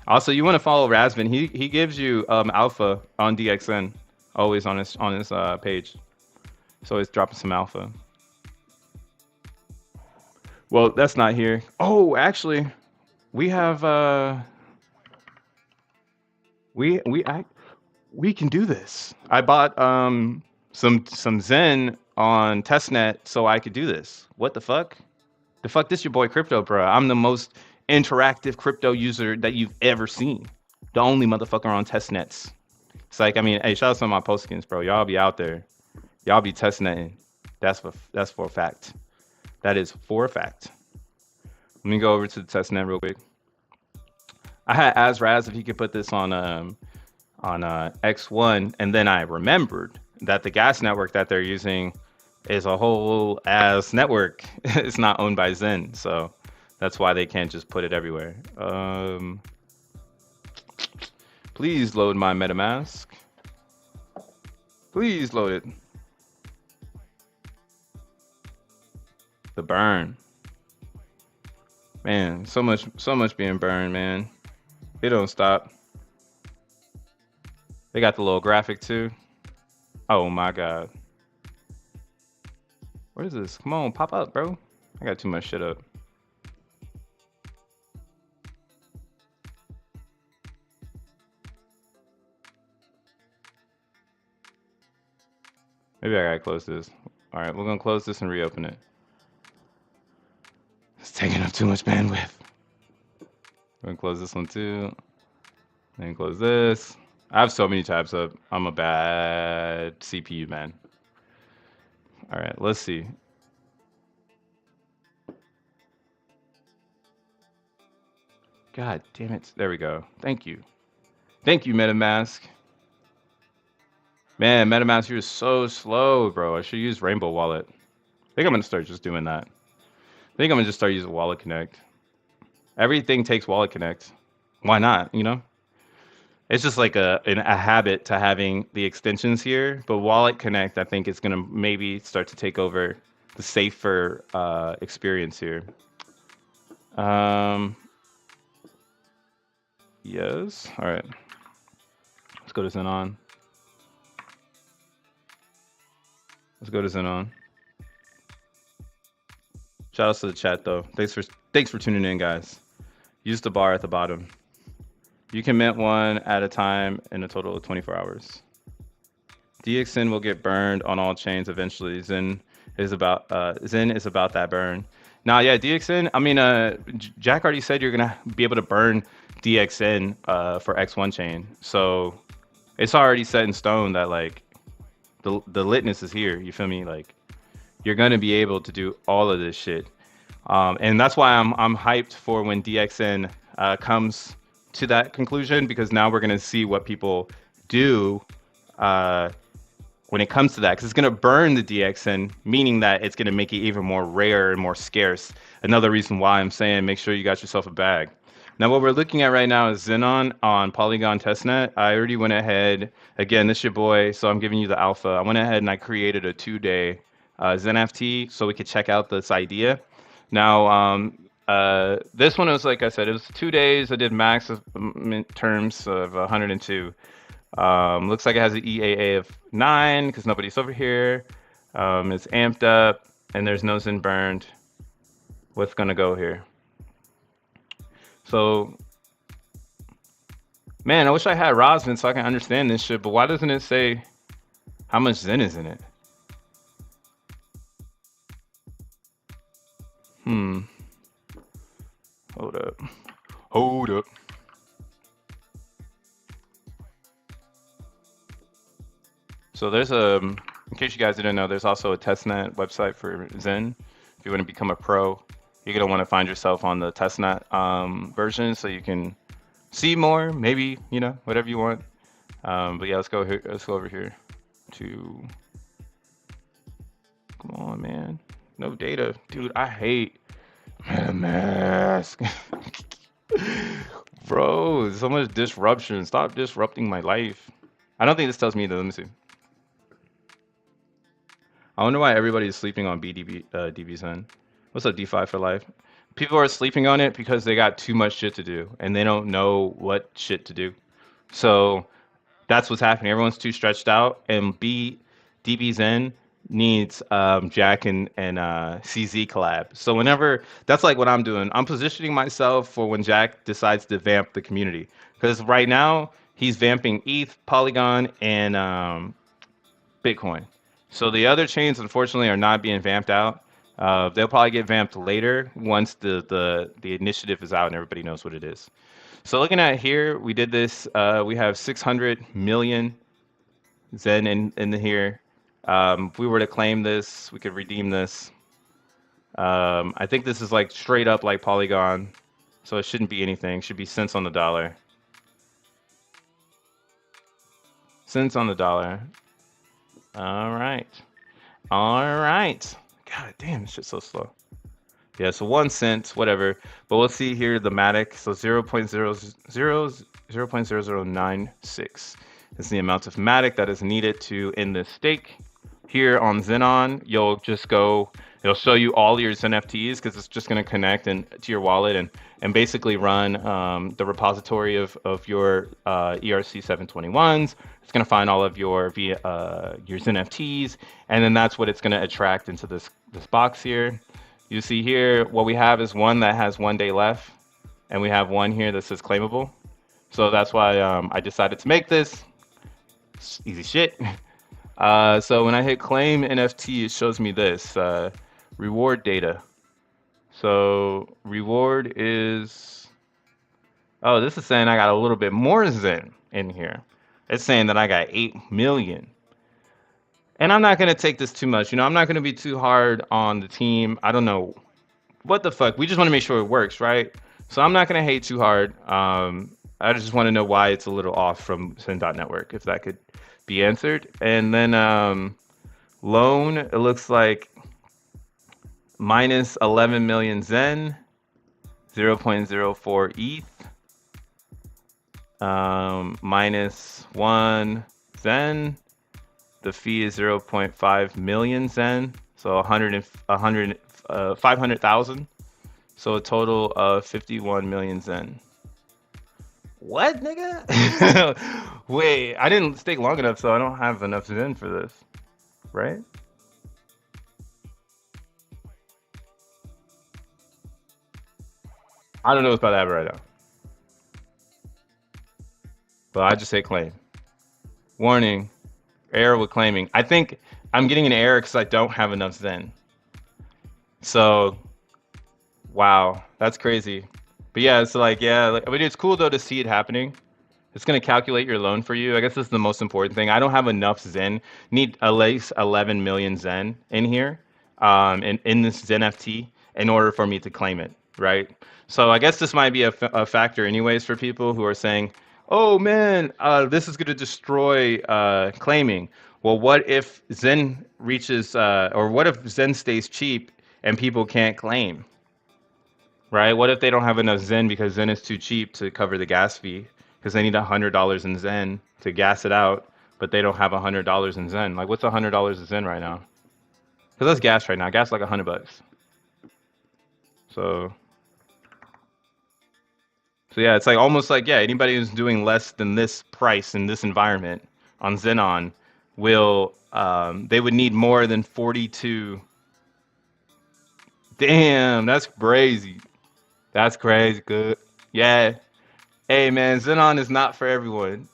Also, you want to follow Razvan. He gives you alpha on DXN, always on his page. So he's dropping some alpha. Well, that's not here. Oh, actually, we have we can do this. I bought some Zen on testnet so I could do this. What the fuck? The fuck, this your boy Crypto, bro. I'm the most interactive crypto user that you've ever seen. The only motherfucker on testnets. It's like, I mean, hey, shout out to my postkins, bro. Y'all be out there. Y'all be testnetting. That's for a fact. That is for a fact. Let me go over to the testnet real quick. I had asked Raz if he could put this on X1, and then I remembered that the gas network that they're using is a whole ass network. It's not owned by Zen, so that's why they can't just put it everywhere. Please load my MetaMask. Please load it. The burn. Man, so much being burned, man. It don't stop. They got the little graphic too. Oh my god. What is this? Come on, pop up, bro. I got too much shit up. Maybe I gotta close this. All right, we're gonna close this and reopen it. It's taking up too much bandwidth. We're gonna close this one too. Then close this. I have so many tabs up. I'm a bad CPU man. All right, let's see. God damn it. There we go. Thank you. Thank you, MetaMask. Man, MetaMask, you're so slow, bro. I should use Rainbow Wallet. I think I'm gonna start just doing that. I think I'm gonna just start using Wallet Connect. Everything takes Wallet Connect. Why not, you know? It's just like a habit to having the extensions here, but Wallet Connect, I think, is gonna maybe start to take over the safer experience here. Yes. All right. Let's go to Xenon. Let's go to Xenon. Shout outs to the chat though. Thanks for tuning in, guys. Use the bar at the bottom. You can mint one at a time in a total of 24 hours. DXN will get burned on all chains eventually. Zen is about that burn. Now, yeah, DXN. I mean, Jack already said you're gonna be able to burn DXN for X1 chain, so it's already set in stone that like the litness is here. You feel me? Like you're gonna be able to do all of this shit, and that's why I'm hyped for when DXN comes to that conclusion, because now we're gonna see what people do when it comes to that, because it's gonna burn the DXN, meaning that it's gonna make it even more rare and more scarce. Another reason why I'm saying make sure you got yourself a bag. Now what we're looking at right now is Xenon on Polygon testnet. I already went ahead, again, this is your boy, so I'm giving you the alpha. I went ahead and I created a 2-day xenFT so we could check out this idea. Now, this one was, like I said, it was 2 days. I did max of terms of 102. Looks like it has an EAA of 9 because nobody's over here. It's amped up and there's no Zen burned. What's gonna go here? So, man, I wish I had Rosman so I can understand this shit, but why doesn't it say how much Zen is in it? Hold up. Hold up. So there's in case you guys didn't know, there's also a testnet website for Zen. If you want to become a pro, you're gonna want to find yourself on the testnet version so you can see more, maybe, you know, whatever you want. But yeah, let's go here. Let's go over here to. Come on, man. No data, dude. I hate MetaMask. Bro, so much disruption. Stop disrupting my life. I don't think this tells me though. Let me see. I wonder why everybody is sleeping on DBZen. What's up, DeFi for life? People are sleeping on it because they got too much shit to do and they don't know what shit to do. So that's what's happening. Everyone's too stretched out, and DBZen needs Jack and CZ collab. So whenever that's like what I'm doing, I'm positioning myself for when Jack decides to vamp the community. Because right now he's vamping ETH, Polygon, and Bitcoin. So the other chains, unfortunately, are not being vamped out. They'll probably get vamped later once the initiative is out and everybody knows what it is. So looking at here, we did this. We have 600 million Zen in here. If we were to claim this, we could redeem this. I think this is like straight up like Polygon, so it shouldn't be anything. It should be cents on the dollar. Cents on the dollar. All right. All right. God damn, this shit's so slow. Yeah, so 1 cent, whatever. But we'll see here the Matic. So 0.0096 is the amount of Matic that is needed to end this stake. Here on Xenon, you'll just go, it'll show you all your xeNFTs because it's just going to connect to your wallet and basically run the repository of your ERC 721s. It's going to find all of your xeNFTs, and then that's what it's going to attract into this box here. You see here, what we have is one that has 1 day left, and we have one here that says claimable. So that's why I decided to make this. It's easy shit. So when I hit claim NFT, it shows me this reward data. So reward is, oh, this is saying I got a little bit more Zen in here. It's saying that I got 8 million. And I'm not going to take this too much. You know, I'm not going to be too hard on the team. I don't know what the fuck. We just want to make sure it works, right? So I'm not going to hate too hard. I just want to know why it's a little off from Zen.network, if that could be answered. And then loan, it looks like minus 11 million Zen, 0.04 ETH, minus 1 Zen. The fee is 0.5 million Zen, so 500,000. So a total of 51 million Zen. What, nigga? Wait, I didn't stake long enough, so I don't have enough Zen for this, right? I don't know what's about to happen right now. But I just say claim. Warning. Error with claiming. I think I'm getting an error because I don't have enough Zen. So, wow, that's crazy. But yeah, it's like, yeah, like, I mean, it's cool though to see it happening. It's gonna calculate your loan for you. I guess this is the most important thing. I don't have enough Zen. Need at least 11 million Zen in here, in this xeNFT in order for me to claim it, right? So I guess this might be a factor anyways for people who are saying, oh man, this is going to destroy claiming. Well, what if Zen reaches, or what if Zen stays cheap and people can't claim, right? What if they don't have enough Zen because Zen is too cheap to cover the gas fee because they need $100 in Zen to gas it out, but they don't have $100 in Zen. Like, what's $100 in Zen right now? Because that's gas right now. Gas like $100. So yeah, it's like almost like, yeah, anybody who's doing less than this price in this environment on Xenon will, they would need more than 42. Damn, that's crazy. That's crazy. Good. Yeah. Hey, man, Xenon is not for everyone.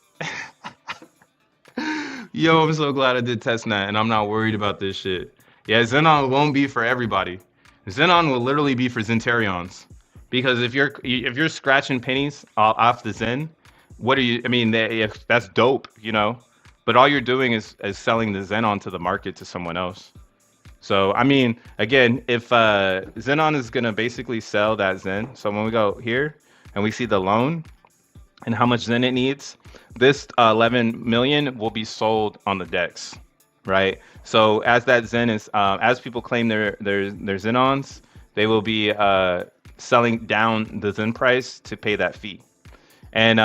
Yo, I'm so glad I did testnet and I'm not worried about this shit. Yeah, Xenon won't be for everybody. Xenon will literally be for Zentarians. Because if you're scratching pennies off the Zen, what are you? I mean, if that's dope, you know. But all you're doing is selling the Zen onto the market to someone else. So I mean, again, if Xenon is gonna basically sell that Zen, so when we go here and we see the loan and how much Zen it needs, this 11 million will be sold on the DEX, right? So as that Zen is, as people claim their Zenons, they will be selling down the Zen price to pay that fee. And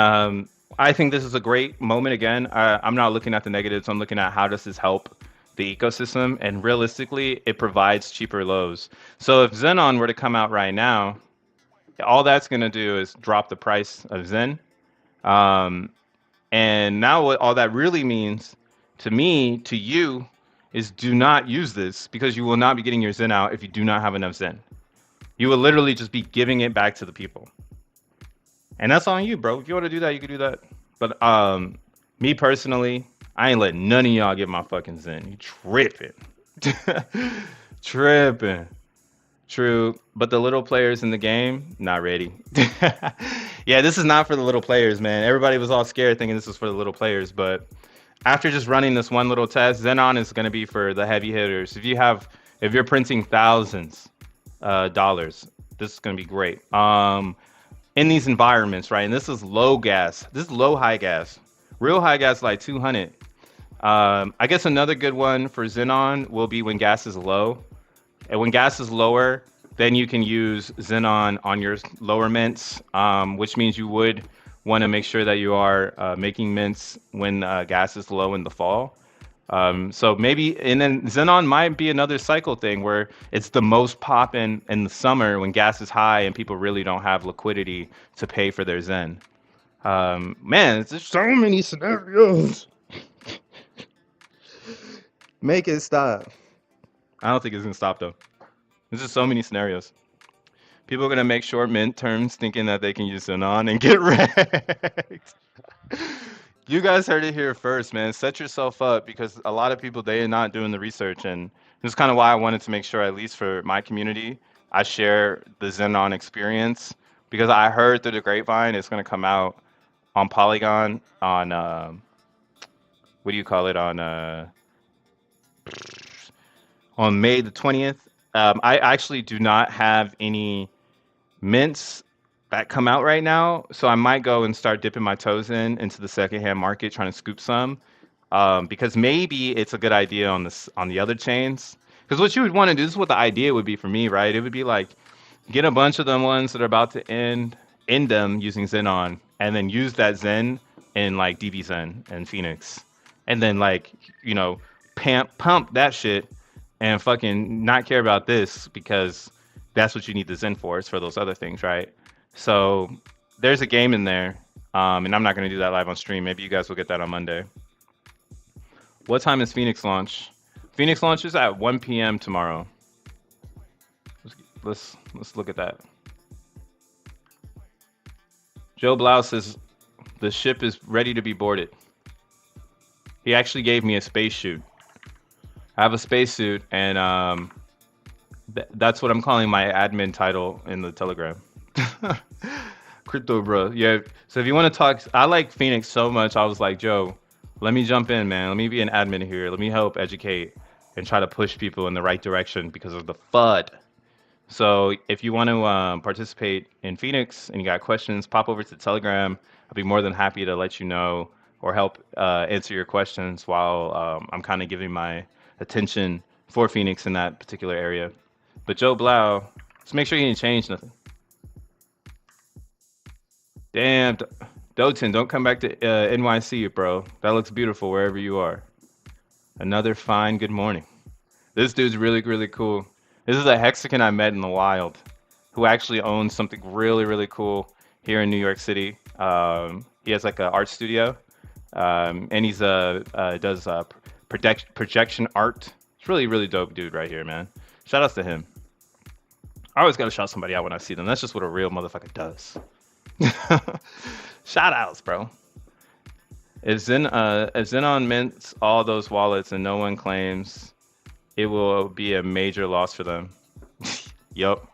I think this is a great moment. Again, I'm not looking at the negatives. I'm looking at how does this help the ecosystem, and realistically, it provides cheaper lows. So if Xenon were to come out right now, all that's going to do is drop the price of Zen. Um, and now what all that really means to me, to you, is do not use this because you will not be getting your Zen out if you do not have enough Zen. You will literally just be giving it back to the people. And that's on you, bro. If you want to do that, you can do that. But me personally, I ain't letting none of y'all get my fucking Zen. You tripping. Tripping. True. But the little players in the game, not ready. Yeah, this is not for the little players, man. Everybody was all scared thinking this was for the little players, but after just running this one little test, Xenon is going to be for the heavy hitters. If you're printing thousands dollars, this is going to be great. In these environments, right? And this is low gas. This is low high gas. Real high gas like 200. I guess another good one for Xenon will be when gas is low. And when gas is lower, then you can use Xenon on your lower mints, which means you would want to make sure that you are making mints when gas is low in the fall. So maybe, and then Xenon might be another cycle thing where it's the most pop in the summer when gas is high and people really don't have liquidity to pay for their Zen. Man, there's so many scenarios. Make it stop. I don't think it's gonna stop though. There's just so many scenarios. People are gonna make short mint terms thinking that they can use Xenon and get wrecked. You guys heard it here first, man. Set yourself up because a lot of people, they are not doing the research. And this is kind of why I wanted to make sure, at least for my community, I share the Xenon experience because I heard through the grapevine it's going to come out on Polygon on, what do you call it, on May the 20th. I actually do not have any mints that come out right now, so I might go and start dipping my toes into the secondhand market, trying to scoop some, because maybe it's a good idea on the other chains. Because what you would want to do, this is what the idea would be for me, right? It would be like get a bunch of them ones that are about to end them using Xenon, and then use that Zen in like DB Zen and FENIX, and then like pump that shit and fucking not care about this because that's what you need the Zen for. It's for those other things, right? So there's a game in there, and I'm not going to do that live on stream. Maybe you guys will get that on Monday. What time is FENIX launch? FENIX launches at 1 p.m. tomorrow. Let's look at that. Joe Blau says the ship is ready to be boarded. He actually gave me a spacesuit. I have a spacesuit, and that's what I'm calling my admin title in the Telegram. Crypto bro. Yeah. So if you want to talk, I like FENIX so much. I was like, Joe, let me jump in, man. Let me be an admin here. Let me help educate and try to push people in the right direction because of the FUD. So if you want to participate in FENIX and you got questions, pop over to Telegram. I'll be more than happy to let you know or help answer your questions while I'm kind of giving my attention for FENIX in that particular area. But Joe Blau, just make sure you didn't change nothing. Damn, Doten, don't come back to NYC, bro. That looks beautiful wherever you are. Another fine good morning. This dude's really, really cool. This is a Hexagon I met in the wild who actually owns something really, really cool here in New York City. He has like an art studio, and he's does projection art. It's really, really dope dude right here, man. Shout outs to him. I always gotta shout somebody out when I see them. That's just what a real motherfucker does. Shout outs, bro. If Xenon mints all those wallets and no one claims, it will be a major loss for them. Yup.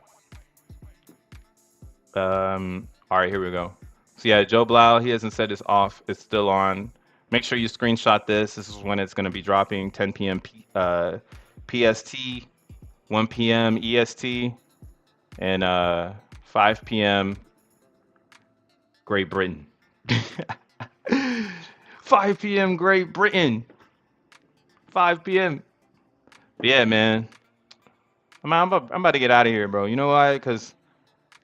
All right, here we go. So yeah, Joe Blau, he hasn't said it's off. It's still on. Make sure you screenshot this. This is when it's going to be dropping, 10 p.m. PST, 1 p.m. EST, and 5 p.m. Great Britain. 5 p.m. Great Britain. 5 p.m. Yeah, man. I'm about to get out of here, bro. You know why? Because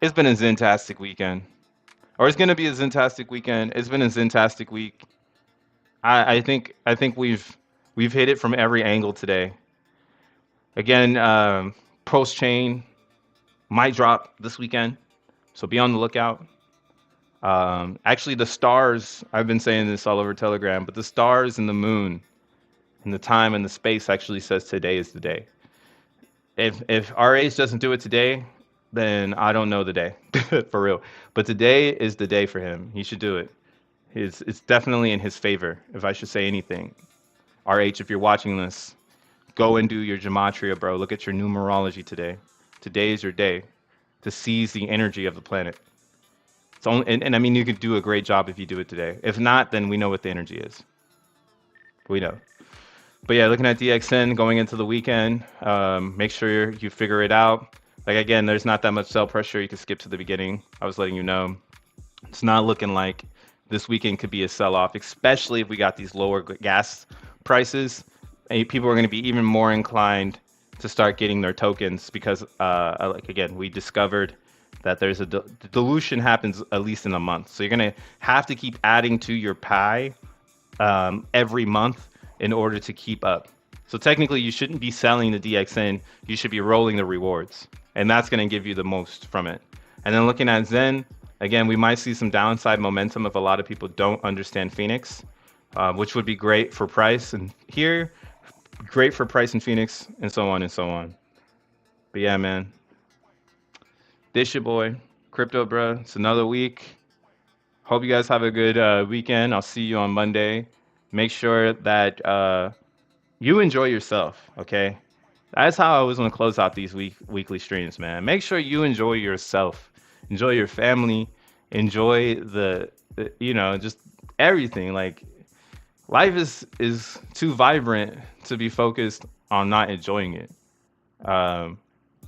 it's been a zentastic weekend. Or it's gonna be a zentastic weekend. It's been a zentastic week. I think we've hit it from every angle today. Again, post chain might drop this weekend, so be on the lookout. Actually, the stars. I've been saying this all over Telegram, but the stars and the moon and the time and the space actually says today is the day. If RH doesn't do it today, then I don't know the day for real. But today is the day for him. He should do it. It's definitely in his favor, if I should say anything. RH, if you're watching this, go and do your gematria, bro. Look at your numerology today. Today is your day to seize the energy of the planet. It's only, and I mean, you could do a great job if you do it today. If not, then we know what the energy is. We know. But yeah, looking at DXN going into the weekend, make sure you figure it out. Like again, there's not that much sell pressure. You can skip to the beginning. I was letting you know. It's not looking like this weekend could be a sell-off, especially if we got these lower gas prices. And people are going to be even more inclined to start getting their tokens because, like again, we discovered that there's a dilution happens at least in a month. So you're going to have to keep adding to your pie every month in order to keep up. So technically, you shouldn't be selling the DXN. You should be rolling the rewards, and that's going to give you the most from it. And then looking at Zen, again, we might see some downside momentum if a lot of people don't understand FENIX, which would be great for price. And here, great for price in FENIX, and so on and so on. But yeah, man, this your boy, Crypto Bruh. It's another week. Hope you guys have a good weekend. I'll see you on Monday. Make sure that you enjoy yourself, okay? That's how I always want to close out these weekly streams, man. Make sure you enjoy yourself, enjoy your family, enjoy the you know, just everything. Like life is too vibrant to be focused on not enjoying it.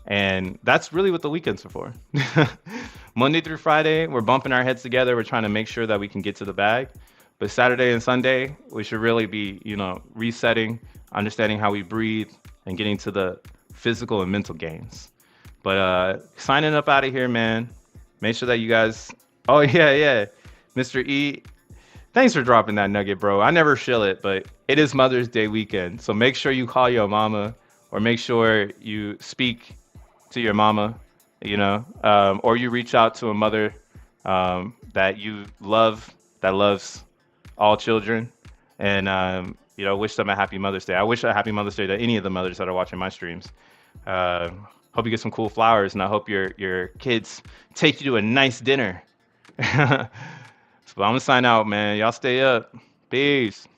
And that's really what the weekends are for. Monday through Friday, we're bumping our heads together. We're trying to make sure that we can get to the bag. But Saturday and Sunday, we should really be, you know, resetting, understanding how we breathe, and getting to the physical and mental gains. But signing up out of here, man. Make sure that you guys. Oh yeah, Mr. E. Thanks for dropping that nugget, bro. I never shill it, but it is Mother's Day weekend, so make sure you call your mama, or make sure you speak to your mama, you know, or you reach out to a mother that you love, that loves all children, and you know, wish them a happy Mother's Day. I wish a happy Mother's Day to any of the mothers that are watching my streams. Hope you get some cool flowers, and I hope your kids take you to a nice dinner. So I'm gonna sign out, man. Y'all stay up. Peace.